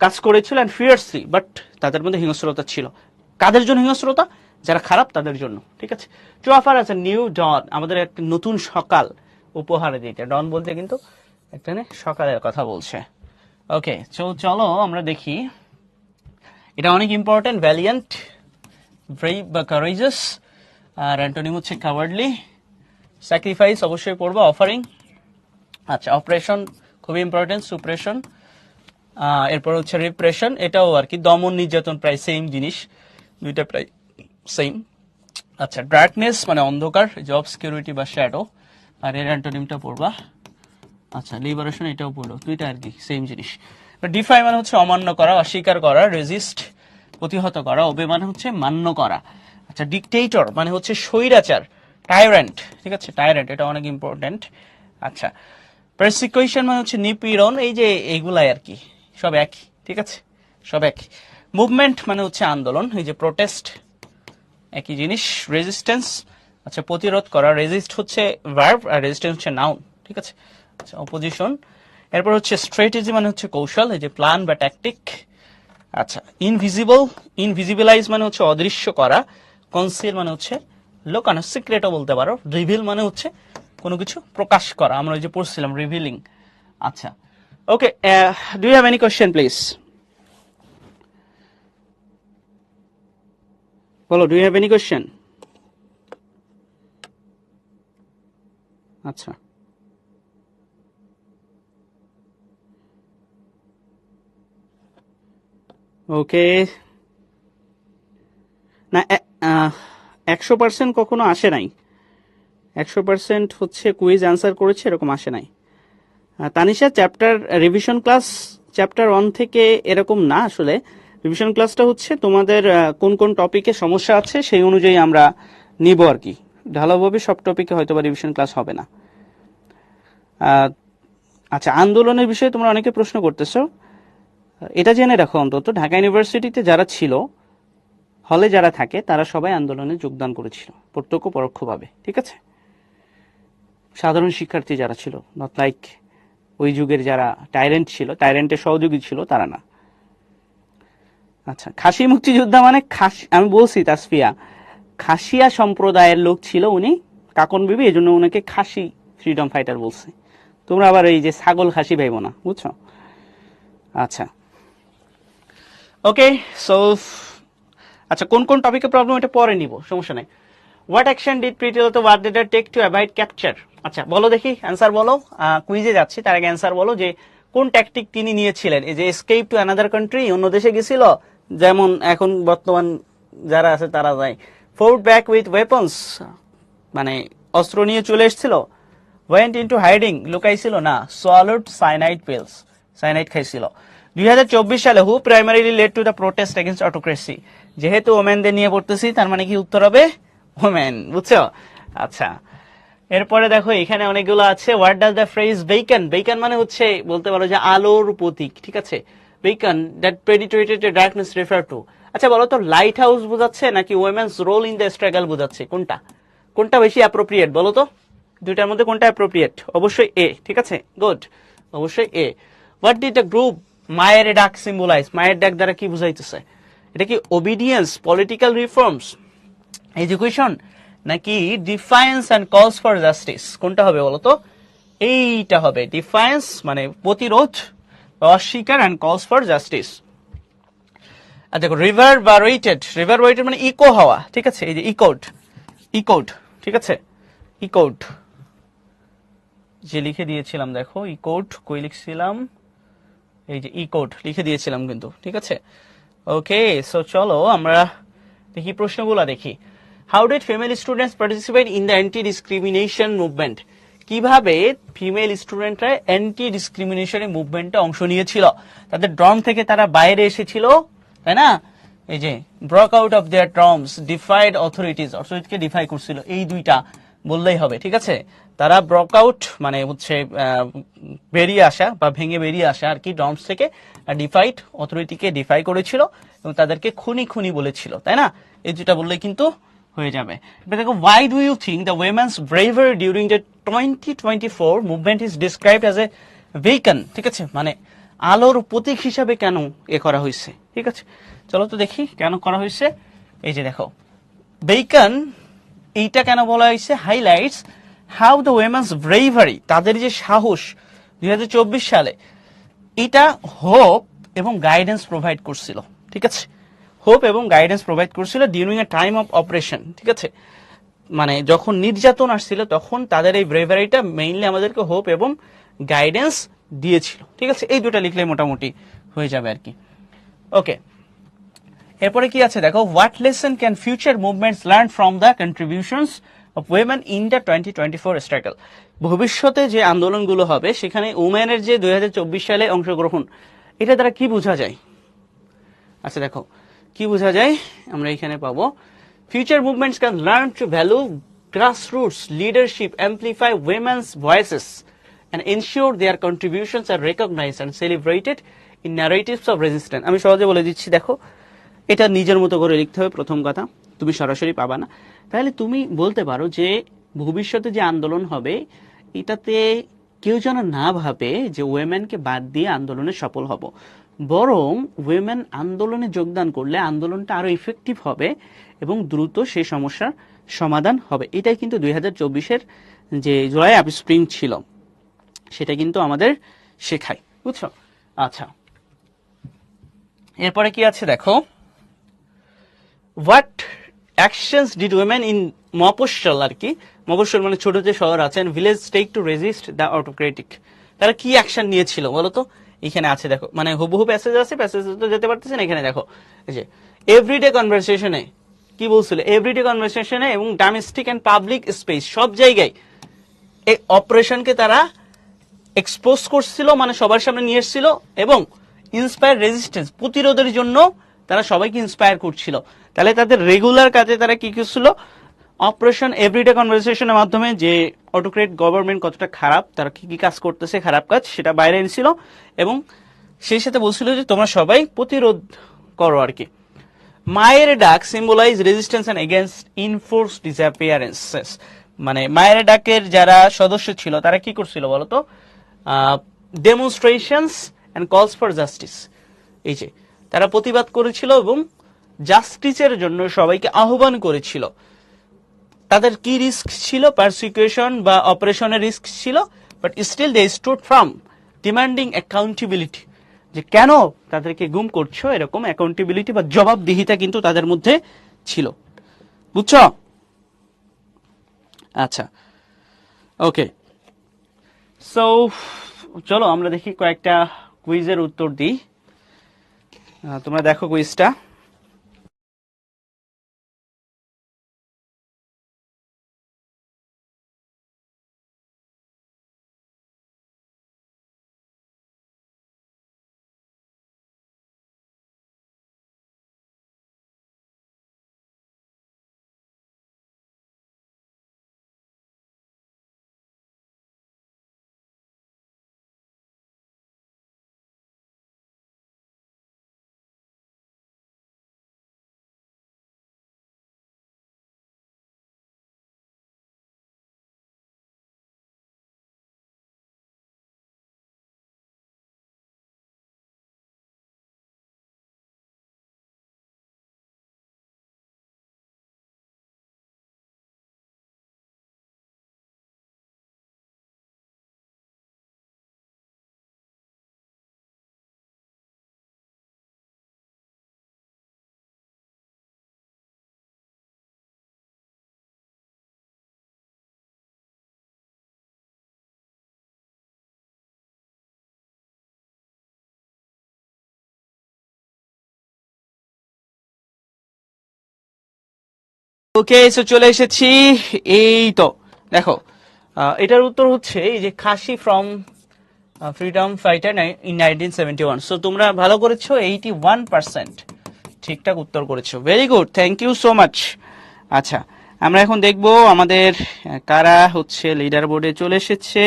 S1: কাজ করেছিল, অ্যান্ড ফিয়ার্সলি, বাট তাদের মধ্যে হিংস্রতা ছিল। কাদের জন্য হিংস্রতা? যারা খারাপ তাদের জন্য, ঠিক আছে। To offer us a new dawn, আমাদের একটা নতুন সকাল উপহার দিতে, ডন বলতে কিন্তু একটা সকালের কথা বলছে। ওকে, চলো আমরা দেখি, এটা অনেক ইম্পর্টেন্ট। ভ্যালিয়েন্ট, ব্রেভ বা কারেজাস, আর অ্যান্টোনিম হচ্ছে কাওয়ার্ডলি। স্যাক্রিফাইস অবশ্যই পড়বো, অফারিং। আচ্ছা, অপারেশন খুবই ইম্পর্টেন্ট, সুপ্রেশন। এরপর হচ্ছে রিপ্রেশন, এটাও আর কি দমন নির্যাতন, প্রায় সেম জিনিস, দুইটা প্রায় সেম। আচ্ছা, ডার্কনেস মানে অন্ধকার, জব সিকিউরিটি বা শ্যাডো, আর এর অ্যান্টোনিমটা পড়বা। আচ্ছা, লিবারেশন এটাও পড়লো, দুইটা আর কি সেম জিনিস। ডিফাই মানে হচ্ছে অমান্য করা, অস্বীকার করা, রেজিস্ট প্রতিহত করা, ওবে মানে হচ্ছে মান্য করা। আচ্ছা, ডিকটেটর মানে হচ্ছে স্বৈরাচার, টাইরেন্ট, ঠিক আছে, টাইরেন্ট এটা অনেক ইম্পর্টেন্ট। আচ্ছা, পারসিকিউশন মানে হচ্ছে নিপীড়ন, এই যে এইগুলাই আর কি, সব একই, ঠিক আছে, সব একই। মুভমেন্ট মানে হচ্ছে আন্দোলন, এই যে প্রোটেস্ট, একই জিনিস। রেজিস্ট্যান্স, আচ্ছা প্রতিরোধ করা, রেজিস্ট হচ্ছে ভার্ব আর রেজিস্ট্যান্স হচ্ছে নাউন, ঠিক আছে। আচ্ছা, অপোজিশন। এরপর হচ্ছে স্ট্র্যাটেজি মানে হচ্ছে কৌশল, এই যে প্ল্যান বা ট্যাকটিক। আচ্ছা, ইনভিজিবলাইজ মানে হচ্ছে অদৃশ্য করা, কনসিল মানে হচ্ছে লোকানো, সিক্রেটও বলতে পারো। রিভিল মানে হচ্ছে কোনো কিছু প্রকাশ করা, আমরা ওই যে পড়ছিলাম রিভিলিং। আচ্ছা, okay, do you have any question please? বলো, do you have any question? আচ্ছা, ওকে। না, 100% কখনো আসে নাই, 100% হচ্ছে কুইজ অ্যান্সার করেছে এরকম আসে নাই। Tanisha, chapter revision class chapter 1 থেকে এরকম না, আসলে রিভিশন ক্লাসটা হচ্ছে তোমাদের কোন কোন টপিকে সমস্যা আছে সেই অনুযায়ী আমরা নিব আর কি, ঢালাওভাবে সব টপিকে হয়তো বা রিভিশন ক্লাস হবে না। আচ্ছা, আন্দোলনের বিষয়ে তোমরা অনেকে প্রশ্ন করতেছো, এটা জেনে রাখো অন্তত ঢাকা ইউনিভার্সিটিতে যারা ছিল, হলে যারা থাকে, তারা সবাই আন্দোলনে যোগদান করেছিল প্রত্যক্ষ পরোক্ষভাবে, ঠিক আছে। সাধারণ শিক্ষার্থী যারা ছিল, নট লাইক ওই যুগের যারা টাইরেন্ট ছিল, টাইরেন্টের সহযোগী ছিল, তারা না। আচ্ছা, খাসি মুক্তিযোদ্ধা মানে আমি বলছি তাসফিয়া, খাসিয়া সম্প্রদায়ের লোক ছিল উনি, কাকন বিবি, এই জন্য ওনাকে খাসি ফ্রিডম ফাইটার বলছে। তোমরা আবার এই যে ছাগল খাসি ভাইব না, বুঝছো। আচ্ছা, ওকে, সো আচ্ছা কোন কোন টপিকে প্রবলেম এটা পরে নিব, সমস্যা নাই। What action did Pritilata Waddedar take to avoid capture? আচ্ছা বলো দেখি, অ্যান্সার বলো। কুইজে যাচ্ছি তার আগে অ্যান্সার বলো যে কোন ট্যাকটিক তিনি নিয়েছিলেন, এই যে এসকেপ টু অ্যানাদার কান্ট্রি, অন্য দেশে গেছিল, যেমন এখন বর্তমান যারা আছে তারা যায়। ফোর্ট ব্যাক উইথ ওয়েপন্স, মানে অস্ত্র নিয়ে চলে এসেছিল। ওয়েন্ট ইনটু হাইডিং, লুকাইছিল না। সোয়ালোড সাইনাইড পিলস, সাইনাইড খাইছিল। 2024 সালে who primarily led to the protest against autocracy? যেহেতু ওমেনদের নিয়ে পড়তেছি তার মানে কি উত্তর হবে ওমেন, বুঝছো? আচ্ছা এরপরে দেখো এখানে অনেকগুলো আছে। What does the phrase beacon? Beacon মানে হচ্ছে বলতে পারো যে আলোর প্রতীক, ঠিক আছে। Beacon that penetrated the darkness refer to? আচ্ছা বলো তো, লাইট হাউস বোঝাচ্ছে নাকি women's role in the struggle বোঝাচ্ছে? কোনটা কোনটা বেশি অ্যাপ্রোপ্রিয়েট বলো তো, দুইটার মধ্যে কোনটা অ্যাপ্রোপ্রিয়েট? অবশ্যই এ, ঠিক আছে, গুড, অবশ্যই এ। হোয়াট ডিড দ্য গ্রুপ মায়ের ডাক সিম্বলাইজ? মায়ের ডাক দ্বারা কি বুঝাইতেছে? এটা কি ওবিডিয়েন্স, পলিটিক্যাল রিফর্মস, এডুকেশন, নাকি ডিফায়েন্স অ্যান্ড কলস ফর জাস্টিস? কোনটা হবে বলতো? এইটা হবে ডিফায়েন্স, মানে প্রতিরোধ, অস্বীকার, অ্যান্ড কলস ফর জাস্টিস। আর দেখো রিভার বারেটেড, রিভার বারেটেড মানে ইকো হওয়া, ঠিক আছে, এই যে ইকোড, ইকোড, ঠিক আছে, ইকোড যে লিখে দিয়েছিলাম, দেখো ইকোড কই লিখছিলাম, এই যে ইকোড লিখে দিয়েছিলাম কিন্তু, ঠিক আছে। ওকে, সো চলো আমরা দেখি প্রশ্নগুলো দেখি। How did female students participate in the anti discrimination movement? কিভাবে ফিমেল স্টুডেন্টরা অ্যান্টি ডিসক্রিমিনেশনের মুভমেন্টে অংশ নিয়েছিল? তাদের ড্রম থেকে তারা বাইরে এসেছিল, তাই না? এই যে broke out of their dorms, defied authorities, অথরিটিকে ডিফাই করছিল, এই দুইটা বললেই হবে, ঠিক আছে। তারা ব্রক আউট মানে হচ্ছে বেরিয়ে আসা বা ভেঙে বেরিয়ে আসা আর কি ড্রমস থেকে, ডিফাইড অথরিটিকে ডিফাই করেছিল এবং তাদেরকে খুনি খুনি বলেছিল, তাই না? এই দুটা বললেই কিন্তু হয়ে যাবে। এবার দেখো, why do you think the women's bravery during the 2024 movement is described as a beacon? ঠিক আছে, মানে আলোর প্রতীক হিসাবে কেন এ করা হয়েছে, ঠিক আছে। চলো তো দেখি কেন করা হয়েছে। এই যে দেখো বেকন, এইটা কেন বলা হয়েছে? Highlights how the women's bravery, তাদের যে সাহস 2024 সালে, এটা হোপ এবং গাইডেন্স প্রোভাইড করছিল, ঠিক আছে। হোপ এবং গাইডেন্স প্রোভাইড করছিল during a time of operation, ঠিক আছে। মানে যখন নির্যাতন আসছিল তখন তাদের এই ব্রেভারিটা মেইনলি আমাদেরকে হোপ এবং গাইডেন্স দিয়েছিল, ঠিক আছে। এই দুটা লিখলে মোটামুটি হয়ে যাবে আর কি। ওকে, এরপরে কি আছে দেখো, what lesson can future movements learn from the contributions of women in the 2024 struggle? ভবিষ্যতে যে আন্দোলনগুলো হবে সেখানে উমেনের যে 2024 সালে অংশগ্রহণ, এটা দ্বারা কি বোঝা যায়? আচ্ছা দেখো কি বোঝা যায়, আমরা এখানে পাবো future movements can learn to value grassroots leadership, amplify women's voices and ensure their contributions are recognized and celebrated in narratives of resistance. আমি সহজে বলে দিচ্ছি, দেখো এটা নিজের মতো করে লিখতে হবে, প্রথম কথা তুমি সরাসরি পাবা না। তাহলে তুমি বলতে পারো যে ভবিষ্যতে যে আন্দোলন হবে এটাতে কেউ যেন না ভাবে যে উইমেনকে বাদ দিয়ে আন্দোলনে সফল হব, বরং উইমেন আন্দোলনে যোগদান করলে আন্দোলনটা আরো ইফেক্টিভ হবে এবং দ্রুত সেই সমস্যার সমাধান হবে। এটাই কিন্তু 2024-এর যে জুলাই আপ স্প্রিং ছিল সেটা কিন্তু আমাদের শেখায়, বুঝছো? আচ্ছা এরপরে কি আছে দেখো, what actions did women in মফস্বল, আর কি মফস্বল মানে ছোট যে শহর আছেন, village take to resist the autocratic? তারা কি অ্যাকশন নিয়েছিল বলো তো? এখানে আছে দেখো, মানে হুবহু প্যাসেজ আছে, প্যাসেজ তো যেতে পারতেছেন, এখানে দেখো এই যে এভরিডে কনভারসেশনে কি বলছিল, এভরিডে কনভারসেশনে এবং ডোমেস্টিক এন্ড পাবলিক স্পেস, সব জায়গায় এই অপারেশনকে তারা এক্সপোজ করছিল, মানে সবার সামনে নিয়ে এসেছিল এবং ইন্সপায়ার রেজিস্ট্যান্স, প্রতিরোধের জন্য তারা সবাইকে ইন্সপায়ার করছিল। তাহলে তাদের রেগুলার কাজে তারা কি করছিল? অপারেশন এভরিডে কনভারসেশনের মাধ্যমে যে অটোক্রেট গভর্নমেন্ট কতটা খারাপ, তারা কি কি কাজ করতেছে খারাপ কাজ, সেটা বাইরে এনেছিল এবং সেই সাথে বলছিল যে তোমরা সবাই প্রতিরোধ করো আর কি। মায়ের ডাক symbolise resistance and against enforce disappearances, মানে মায়ের ডাকের যারা সদস্য ছিল তারা কি করছিল বলতো? ডেমনস্ট্রেশনস এন্ড কলস ফর জাস্টিস, এই যে তারা প্রতিবাদ করেছিল এবং জাস্টিসের জন্য সবাইকে আহ্বান করেছিল। তাদের কি রিস্ক ছিল? পারসিকিউশন বা অপারেশনের রিস্ক ছিল, but still they stood firm demanding accountability, যে কেন তাদেরকে গুম করছো, এরকম অ্যাকাউন্টেবিলিটি বা জবাবদিহিতা কিন্তু তাদের মধ্যে ছিল। বুঝছো? আচ্ছা, ওকে। সো চলো আমরা দেখি কয়েকটা কুইজের উত্তর দিই। তোমরা দেখো কুইজটা। ওকে, সো চলে এসেছি। এই তো দেখো, এটার উত্তর হচ্ছে এই যে খাসি from freedom fighter in 1971। So তোমরা ভালো করেছো, 81% ঠিকঠাক উত্তর করেছো। Very good, thank you so much. আচ্ছা, আমরা এখন দেখব আমাদের কারা হচ্ছে লিডার বোর্ডে চলে এসেছে।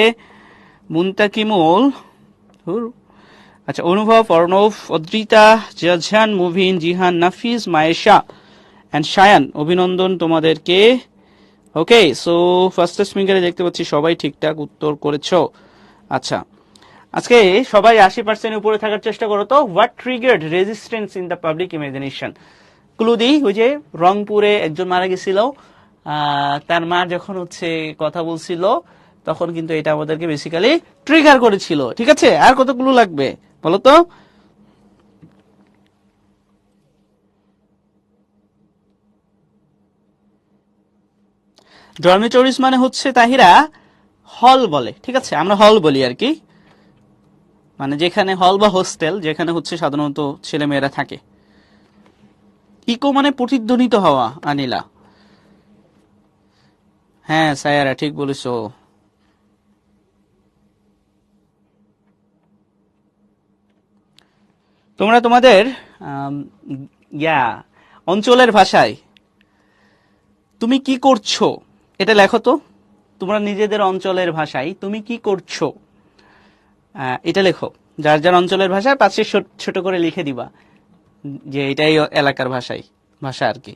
S1: মুনতাকিমুল, আচ্ছা, অনুভব, অর্ণব, অদ্রিতা, জাহান, মুভিন, জিহান, নাফিজ, মায়েশা অ্যান্ড শায়ান, অভিনন্দন তোমাদেরকে। ওকে, সো ফার্স্ট স্পিকারে দেখতে পাচ্ছি সবাই ঠিকঠাক উত্তর করেছো। আচ্ছা, আজকে সবাই 80% উপরে থাকার চেষ্টা করো তো। What triggered resistance in the public imagination? Clue দিই, ওই যে রংপুরে একজন মারা গেছিল, তার মা যখন হচ্ছে কথা বলছিল, তখন কিন্তু এটা আমাদেরকে বেসিক্যালি ট্রিগার করেছিল। ঠিক আছে, আর কত ক্লু লাগবে বলো তো? ডরমিটরিজ মানে হচ্ছে তাহিরা হল বলে। ঠিক আছে, আমরা হল বলি আর কি, মানে যেখানে হল বা হোস্টেল যেখানে হচ্ছে সাধারণত ছেলে মেয়েরা থাকে। ইকো মানে প্রতিধ্বনিত হওয়া, আনিলা। হ্যাঁ সায়ারা, ঠিক বলেছো। তোমরা তোমাদের আম, ইয়া অঞ্চলের ভাষায় তুমি কি করছো এটা লেখো তো। তোমরা নিজেদের অঞ্চলের ভাষায় তুমি কি করছো এটা লেখো। যার যার অঞ্চলের ভাষায় পাশে ছোট করে লিখে দিবা যে এটাই এলাকার ভাষা আর কি।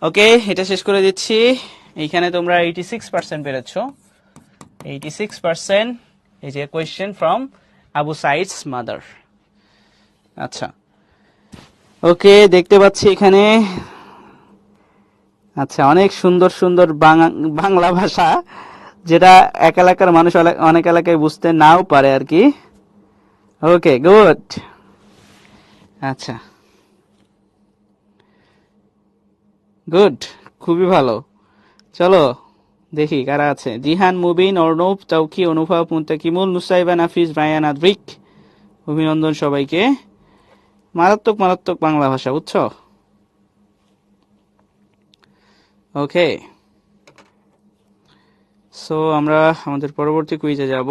S1: ওকে, এটা শেষ করে দিচ্ছি। এইখানে তোমরা 86% পেরেছ। 86%। এই যে কোয়েশ্চেন ফ্রম আবু সাইদস মাদার। আচ্ছা, ওকে, দেখতে পাচ্ছি এখানে। আচ্ছা, অনেক সুন্দর সুন্দর বাংলা ভাষা, যেটা এক এলাকার মানুষ অনেক এলাকায় বুঝতে নাও পারে আর কি। ওকে, গুড। আচ্ছা, গুড, খুবই ভালো। চলো দেখি কারা আছে। জিহান, মুবিন, অর্ণব, তৌকি, অনুভব, মুন্তাকিমুল, নুসাইবা, নাফিজ, রায়ান, আদ্রিক, অভিনন্দন সবাইকে। মারাত্মক মারাত্মক বাংলা ভাষা, বুঝছো? ওকে, সো আমরা আমাদের পরবর্তী কুইজে যাব।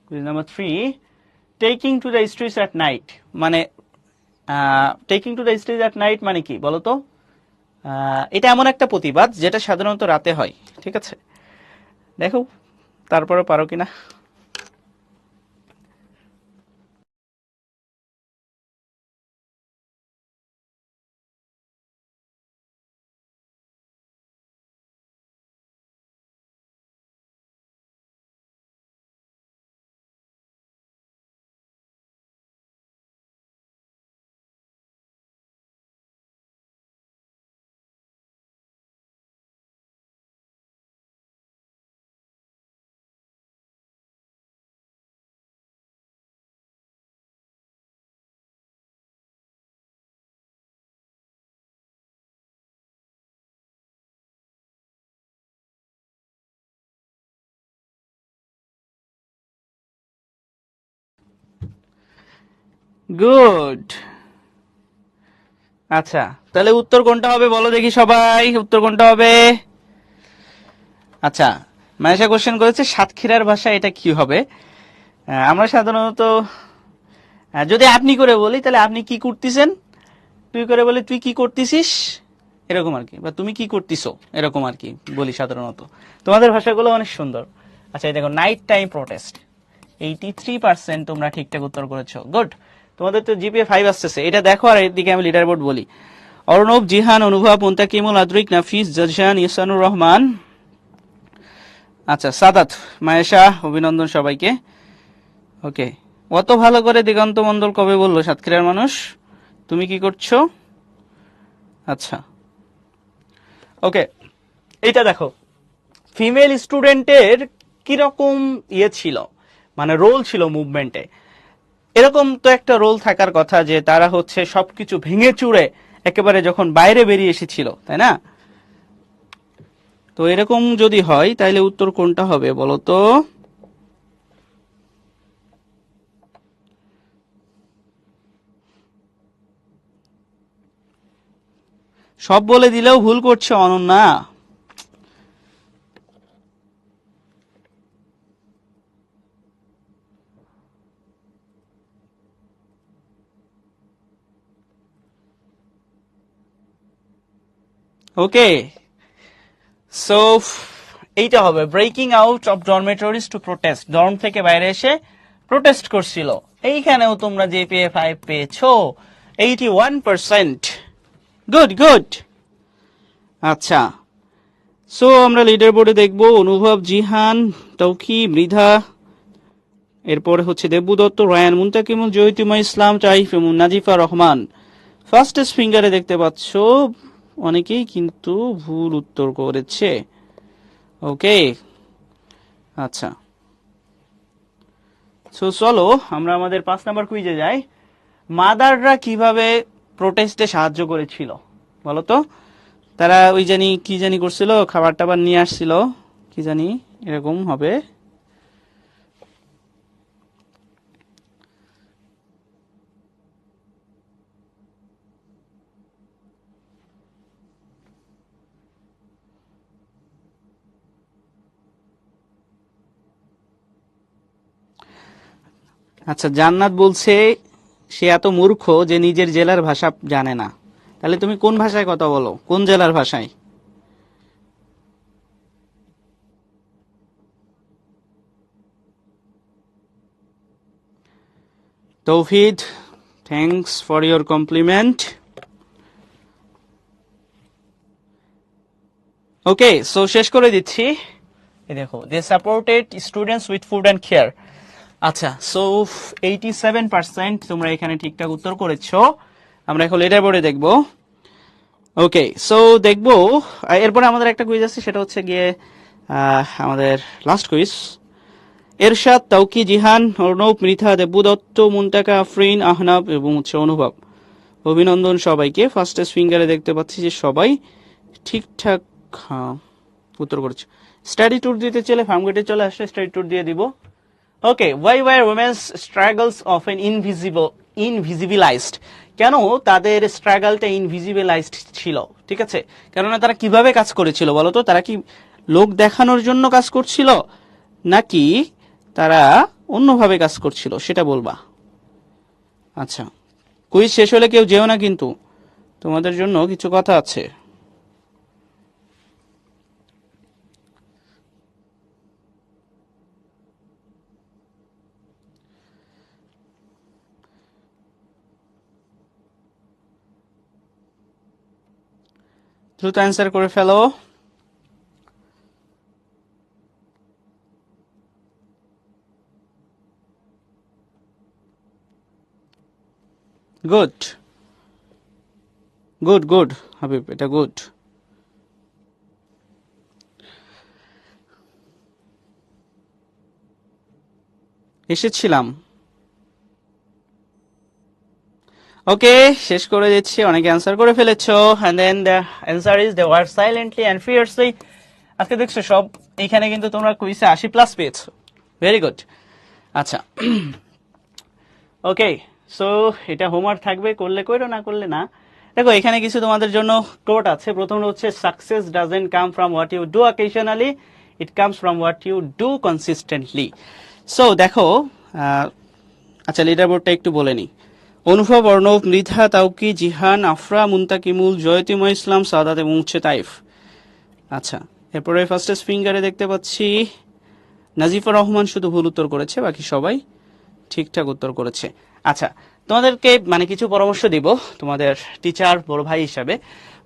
S1: Quiz number 3, taking to the streets at night মানে, taking to the streets at night মানে কি বলো তো? এটা এমন একটা প্রতিবাদ যেটা সাধারণত রাতে হয়। ঠিক আছে, দেখো তারপরে পারো কিনা। গুড। আচ্ছা, তাহলে উত্তর কোনটা হবে বলো দেখি সবাই, উত্তর কোনটা হবে? আচ্ছা, মায়েশা কোশ্চেন করেছে সাতক্ষীরার ভাষা, এটা কি হবে? আমরা সাধারণত যদি আপনি করে বলি তাহলে আপনি কি করতেছেন, তুই করে বলি তুই কি করতেছিস, এরকম আর কি, বা তুমি কি করতেছো এরকম আর কি বলি সাধারণত। তোমাদের ভাষাগুলো অনেক সুন্দর। আচ্ছা, এই দেখো নাইট টাইম প্রোটেস্ট, 83% তোমরা ঠিকঠাক উত্তর করেছো, গুড। তোমাদের তো জিপিএ 5 আসতেছে, এটা দেখো। আর এদিকে আমি লিডার বোর্ড বলি। অর্ণব, জিহান, অনুভব, মুন্তাকিমুল, আদ্রিক, নাফিস, জাজান, ইহসানুর রহমান, আচ্ছা সাদাত, মায়েশা, অভিনন্দন সবাইকে। ওকে, অত ভালো করে দিগন্ত মন্ডল কবে বললো সাতক্ষীরার মানুষ? তুমি কি করছো? আচ্ছা, ওকে, এটা দেখো ফিমেল স্টুডেন্টের কিরকম ছিল, মানে রোল ছিল মুভমেন্টে। এরকম তো একটা রোল থাকার কথা যে তারা হচ্ছে সবকিছু ভেঙে চুরে একেবারে যখন বাইরে বেরিয়ে এসেছিল, তাই না? তো এরকম যদি হয় তাহলে উত্তর কোনটা হবে বলো তো? সব বলে দিলেও ভুল করছে অনন্যা। ওকে, সো এইটা হবে breaking out of dormitories to protest, dorm থেকে বাইরে এসে প্রোটেস্ট করছিল। এইখানেও তোমরা যে পেয়ে 5 পেয়েছো, 81%। Good good. আচ্ছা, সো আমরা লিডার বোর্ডে দেখবো অনুভব, জিহান, তৌকি, মৃধা, এরপরে হচ্ছে দেব্বু দত্ত, রায়ান, মুন্তাকিমুল, জয়িতুমা ইসলাম, চাইফ এবং নাজিফা রহমান। ফার্স্টেস্ট ফিঙ্গারে দেখতে পাচ্ছ অনেকেই কিন্তু ভুল উত্তর করেছে। ওকে, আচ্ছা, সো চলো আমরা আমাদের 5 নাম্বার কুইজে যাই। মাদাররা কিভাবে প্রোটেস্টে সাহায্য করেছিল বলো তো? তারা ওই জানি কি জানি করছিল, খাবার টাবার নিয়ে আসছিল, কি জানি এরকম হবে। আচ্ছা, জান্নাত বলছে সে এত মূর্খ যে নিজের জেলার ভাষা জানে না। তাহলে তুমি কোন ভাষায় কথা বলো, কোন জেলার ভাষায়? Tauhid, thanks for your compliment. Okay, so শেষ করে দিচ্ছি। এই দেখো, they supported students with food and care. আচ্ছা, সো 87% তোমরা এখানে ঠিকঠাক উত্তর করেছো। আমরা এখন লেটার বোর্ডে দেখবো। ওকে, সো দেখবো এরপরে আমাদের একটা কুইজ আছে, সেটা হচ্ছে গিয়ে আমাদের লাস্ট কুইজ। এরশাদ, তাওকি, জিহান, অর্ণব, মৃথা, দেব্বু দত্ত, মুন্তাকা, আফরিন, আহনাব এবং হচ্ছে অনুভব, অভিনন্দন সবাইকে। ফার্স্টেস্ট ফিঙ্গারে দেখতে পাচ্ছি যে সবাই ঠিকঠাক উত্তর করেছে। স্টাডি ট্যুর দিতে চলে ফার্মগেটে চলে আসলে স্টাডি ট্যুর দিয়ে দিব। Okay, why were women's struggles often invisibilized, কেন তাদের স্ট্রাগলটা ইনভিজিবিলাইজড ছিল? ঠিক আছে, কেননা তারা কিভাবে কাজ করেছিল বলো তো? তারা কি লোক দেখানোর জন্য কাজ করছিল, নাকি তারা অন্যভাবে কাজ করছিল, সেটা বলবা। আচ্ছা, কুইজ শেষ হলে কেউ যেও না কিন্তু, তোমাদের জন্য কিছু কথা আছে। দ্রুত অ্যান্সার করে ফেলো। গুড গুড গুড হাবিব, এটা গুড। এসেছিলাম। ওকে, শেষ করে দিচ্ছি, অনেকে অ্যান্সার করে ফেলেছো। And then the answer is they were silently and fiercely. আজকে দেখছো সব এইখানে কিন্তু তোমরা কুইজে 80+ পেয়েছো, ভেরি গুড। আচ্ছা, ওকে, সো এটা হোমওয়ার্ক থাকবে, করলে করো, না করলে না। দেখো এখানে কিছু তোমাদের জন্য কোট আছে। প্রথম হচ্ছে success doesn't come from what you do occasionally, it comes from what you do consistently. So দেখো আচ্ছা লিডার বোর্ডটা একটু বলে নিই। অনুভব, অর্ণব, মৃধা, তাউকি, জিহান, আফরা, মুন্তাকিমুল, জয়তিময় ইসলাম, সাদাত এবং হচ্ছে তাইফ। আচ্ছা, এরপরে ফার্স্টেস্ট ফিঙ্গারে দেখতে পাচ্ছি নাজিফুর রহমান শুধু ভুল উত্তর করেছে, বাকি সবাই ঠিকঠাক উত্তর করেছে। আচ্ছা, তোমাদেরকে মানে কিছু পরামর্শ দিব তোমাদের টিচার, বড় ভাই হিসাবে।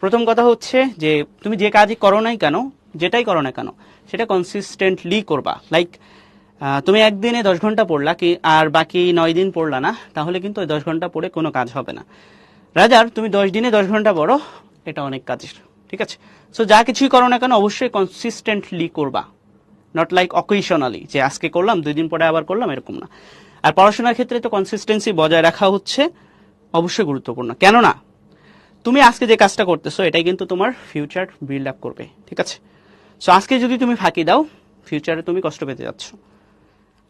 S1: প্রথম কথা হচ্ছে যে তুমি যে কাজই করো নাই কেন, যেটাই করো না কেন, সেটা কনসিস্টেন্টলি করবা। লাইক তুমি একদিনে 10 ঘন্টা পড়লা কি আর বাকি 9 দিন পড়লা না, তাহলে কিন্তু ওই 10 ঘন্টা পড়ে কোনো কাজ হবে না। রাজার তুমি 10 দিনে 10 ঘন্টা পড়ো, এটা অনেক কাজের। ঠিক আছে? সো যা কিছুই করো না কেন অবশ্যই কনসিস্টেন্টলি করবা, নট লাইক অকেশনালি, যে আজকে করলাম 2 দিন পরে আবার করলাম, এরকম না। আর পড়াশোনার ক্ষেত্রে তো কনসিস্টেন্সি বজায় রাখা হচ্ছে অবশ্যই গুরুত্বপূর্ণ। কেননা তুমি আজকে যে কাজটা করতেছো এটাই কিন্তু তোমার ফিউচার বিল্ড আপ করবে। ঠিক আছে? সো আজকে যদি তুমি ফাঁকি দাও, ফিউচারে তুমি কষ্ট পেতে যাচ্ছ।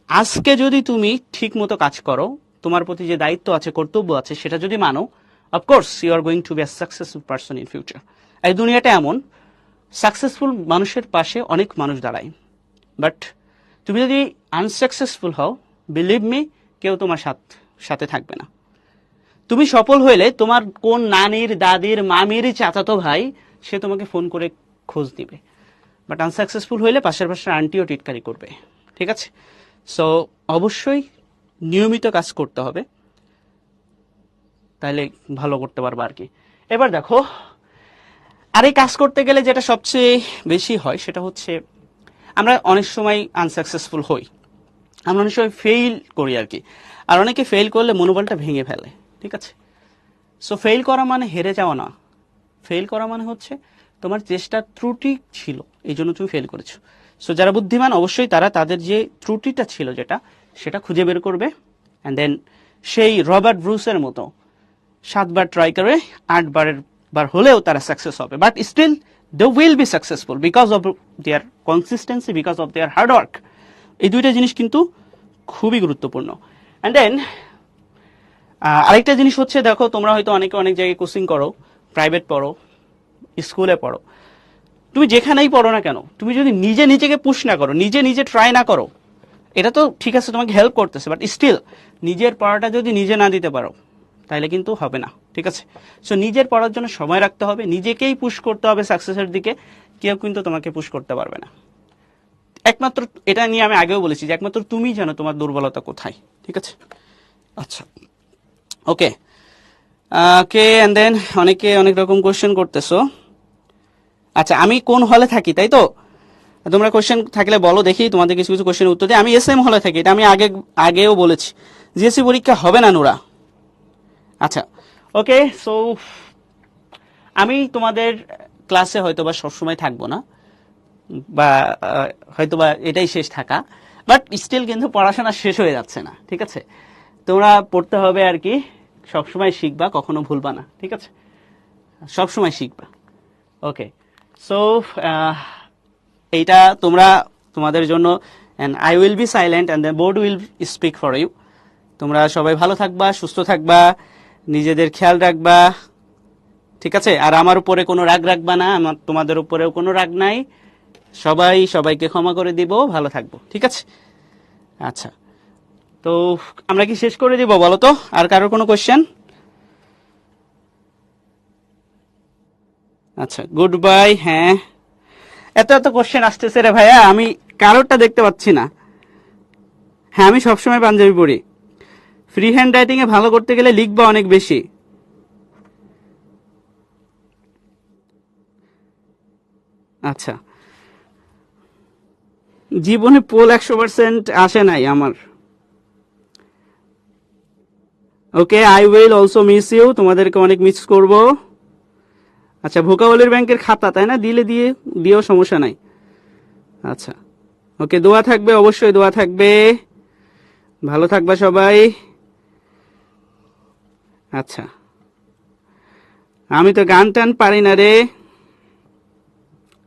S1: আজকে যদি তুমি ঠিক মতো কাজ করো, তোমার প্রতি যে দায়িত্ব আছে, কর্তব্য আছে, সেটা যদি মানো, of course you are going to be a successful person in future. এই দুনিয়াটা এমন, সাকসেসফুল মানুষের পাশে অনেক মানুষ দাঁড়ায়, বাট তুমি যদি আনসাকসেসফুল হও, বিলিভ মি, কেউ তোমার সাথে থাকবে না। তুমি সফল হইলে তোমার কোন নানির, দাদির, মামির চাচাতো ভাই সে তোমাকে ফোন করে খোঁজ দিবে, বাট আনসাকসেসফুল হইলে পাশের আন্টিও টিটকারি করবে। ঠিক আছে? সো অবশ্যই নিয়মিত কাজ করতে হবে, তাহলে ভালো করতে পারবো আর কি। এবার দেখো, আর এই কাজ করতে গেলে যেটা সবচেয়ে বেশি হয় সেটা হচ্ছে আমরা অনেক সময় আনসাকসেসফুল হই, আমরা অনেক সময় ফেইল করি আর কি। আর অনেকে ফেইল করলে মনোবলটা ভেঙে ফেলে। ঠিক আছে? সো ফেইল করা মানে হেরে যাওয়া না। ফেইল করা মানে হচ্ছে তোমার চেষ্টা ত্রুটি ছিল, এই জন্য তুমি ফেল করেছো। সো যারা বুদ্ধিমান অবশ্যই তারা তাদের যে ত্রুটিটা ছিল সেটা খুঁজে বের করবে, অ্যান্ড দেন সেই রবার্ট ব্রুসের মতো 7 বার ট্রাই করে 8 বার হলেও তারা সাকসেস হবে, but still they will be successful because of their consistency, because of their hard work. এই দুইটা জিনিস কিন্তু খুবই গুরুত্বপূর্ণ। অ্যান্ড দেন আরেকটা জিনিস হচ্ছে, দেখো তোমরা হয়তো অনেকে অনেক জায়গায় কোচিং করো, প্রাইভেট পড়ো, স্কুলে পড়ো, তুমি যেখানেই পড়ো না কেন, তুমি যদি নিজেকে পুশ না করো, নিজে ট্রাই না করো, এটা তো ঠিক আছে তোমাকে হেল্প করতেছে, বাট স্টিল নিজের পড়াটা যদি নিজে না দিতে পারো তাহলে কিন্তু হবে না। ঠিক আছে? সো নিজের পড়ার জন্য সময় রাখতে হবে, নিজেকেই পুশ করতে হবে সাকসেসের দিকে, কেউ কিন্তু তোমাকে পুশ করতে পারবে না। একমাত্র এটা নিয়ে আমি আগেও বলেছি যে একমাত্র তুমি জানো তোমার দুর্বলতা কোথায়। ঠিক আছে? আচ্ছা, ওকে ওকে। অ্যান্ড দেন অনেকে অনেক রকম কোশ্চেন করতেছো। আচ্ছা, আমি কোন হলে থাকি তাই তো? তোমরা কোশ্চেন থাকলে বলো, দেখি তোমাদের কিছু কিছু কোশ্চেন উত্তর দিই। আমি এসএম হলে থাকি, এটা আমি আগেও বলেছি। জিএসসি পরীক্ষা হবে না নুরা? আচ্ছা, ওকে। সো আমি তোমাদের ক্লাসে হয়তোবা সবসময় থাকবো না, বা হয়তোবা এটাই শেষ থাকা, বাট স্টিল কিন্তু পড়াশোনা শেষ হয়ে যাচ্ছে না। ঠিক আছে? তোমরা পড়তে হবে আর কি, সবসময় শিখবা, কখনো ভুলবা না। ঠিক আছে? সবসময় শিখবা। ওকে। সো এইটা তোমরা তোমাদের জন্য, and I will be silent and the board will speak for you. তোমরা সবাই ভালো থাকবা, সুস্থ থাকবা, নিজেদের খেয়াল রাখবা। ঠিক আছে? আর আমার উপরে কোনো রাগ রাখবা না, আমার তোমাদের উপরেও কোনো রাগ নাই। সবাইকে ক্ষমা করে দিব, ভালো থাকবো। ঠিক আছে? আচ্ছা, তো আমরা কি শেষ করে দিব বলো তো? আর কারোর কোনো কোয়েশ্চেন? আচ্ছা, গুড বাই। হ্যাঁ, এত কোশ্চেন আসতেছে রে ভাইয়া, আমি কারোরটা দেখতে পাচ্ছি না। হ্যাঁ, আমি সবসময় পাঞ্জাবি পড়ি। ফ্রি হ্যান্ড রাইটিং এ ভালো করতে গেলে লিখবা অনেক বেশি। আচ্ছা, জীবনে পোল 100% আসে নাই আমার। Okay, I will also miss you, তোমাদেরকে অনেক মিস করব। আচ্ছা, ভোকাবুলারি ব্যাংকের খাতা তাই না? দিয়েও সমস্যা নাই। আচ্ছা, ওকে, দোয়া থাকবে, অবশ্যই দোয়া থাকবে। ভালো থাকবা সবাই। আচ্ছা, আমি তো গান টান পারি না রে,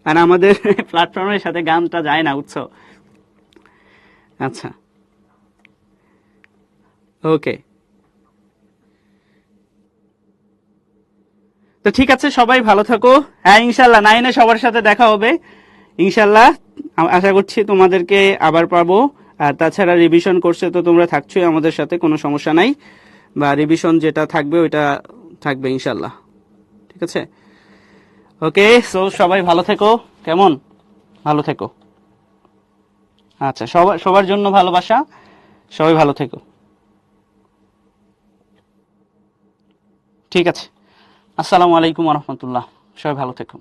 S1: আর আমাদের প্ল্যাটফর্মের সাথে গানটা যায় না, বুঝছো? আচ্ছা, ওকে। তো ঠিক আছে, সবাই ভালো থাকো। হ্যাঁ, ইনশাল্লাহ 9-এ সবার সাথে দেখা হবে ইনশাল্লাহ। আশা করছি তোমাদেরকে আবার পাবো। আর তাছাড়া রিভিশন কোর্সে তো তোমরা থাকছোই আমাদের সাথে, কোনো সমস্যা নাই। বা রিভিশন যেটা থাকবে ওইটা থাকবে ইনশাল্লাহ। ঠিক আছে, ওকে। সো সবাই ভালো থেকো, কেমন? ভালো থেকো। আচ্ছা, সবার জন্য ভালোবাসা। সবাই ভালো থেকো। ঠিক আছে, আসসালামু আলাইকুম রহমতুল্লাহ। সবাই ভালো থেকো।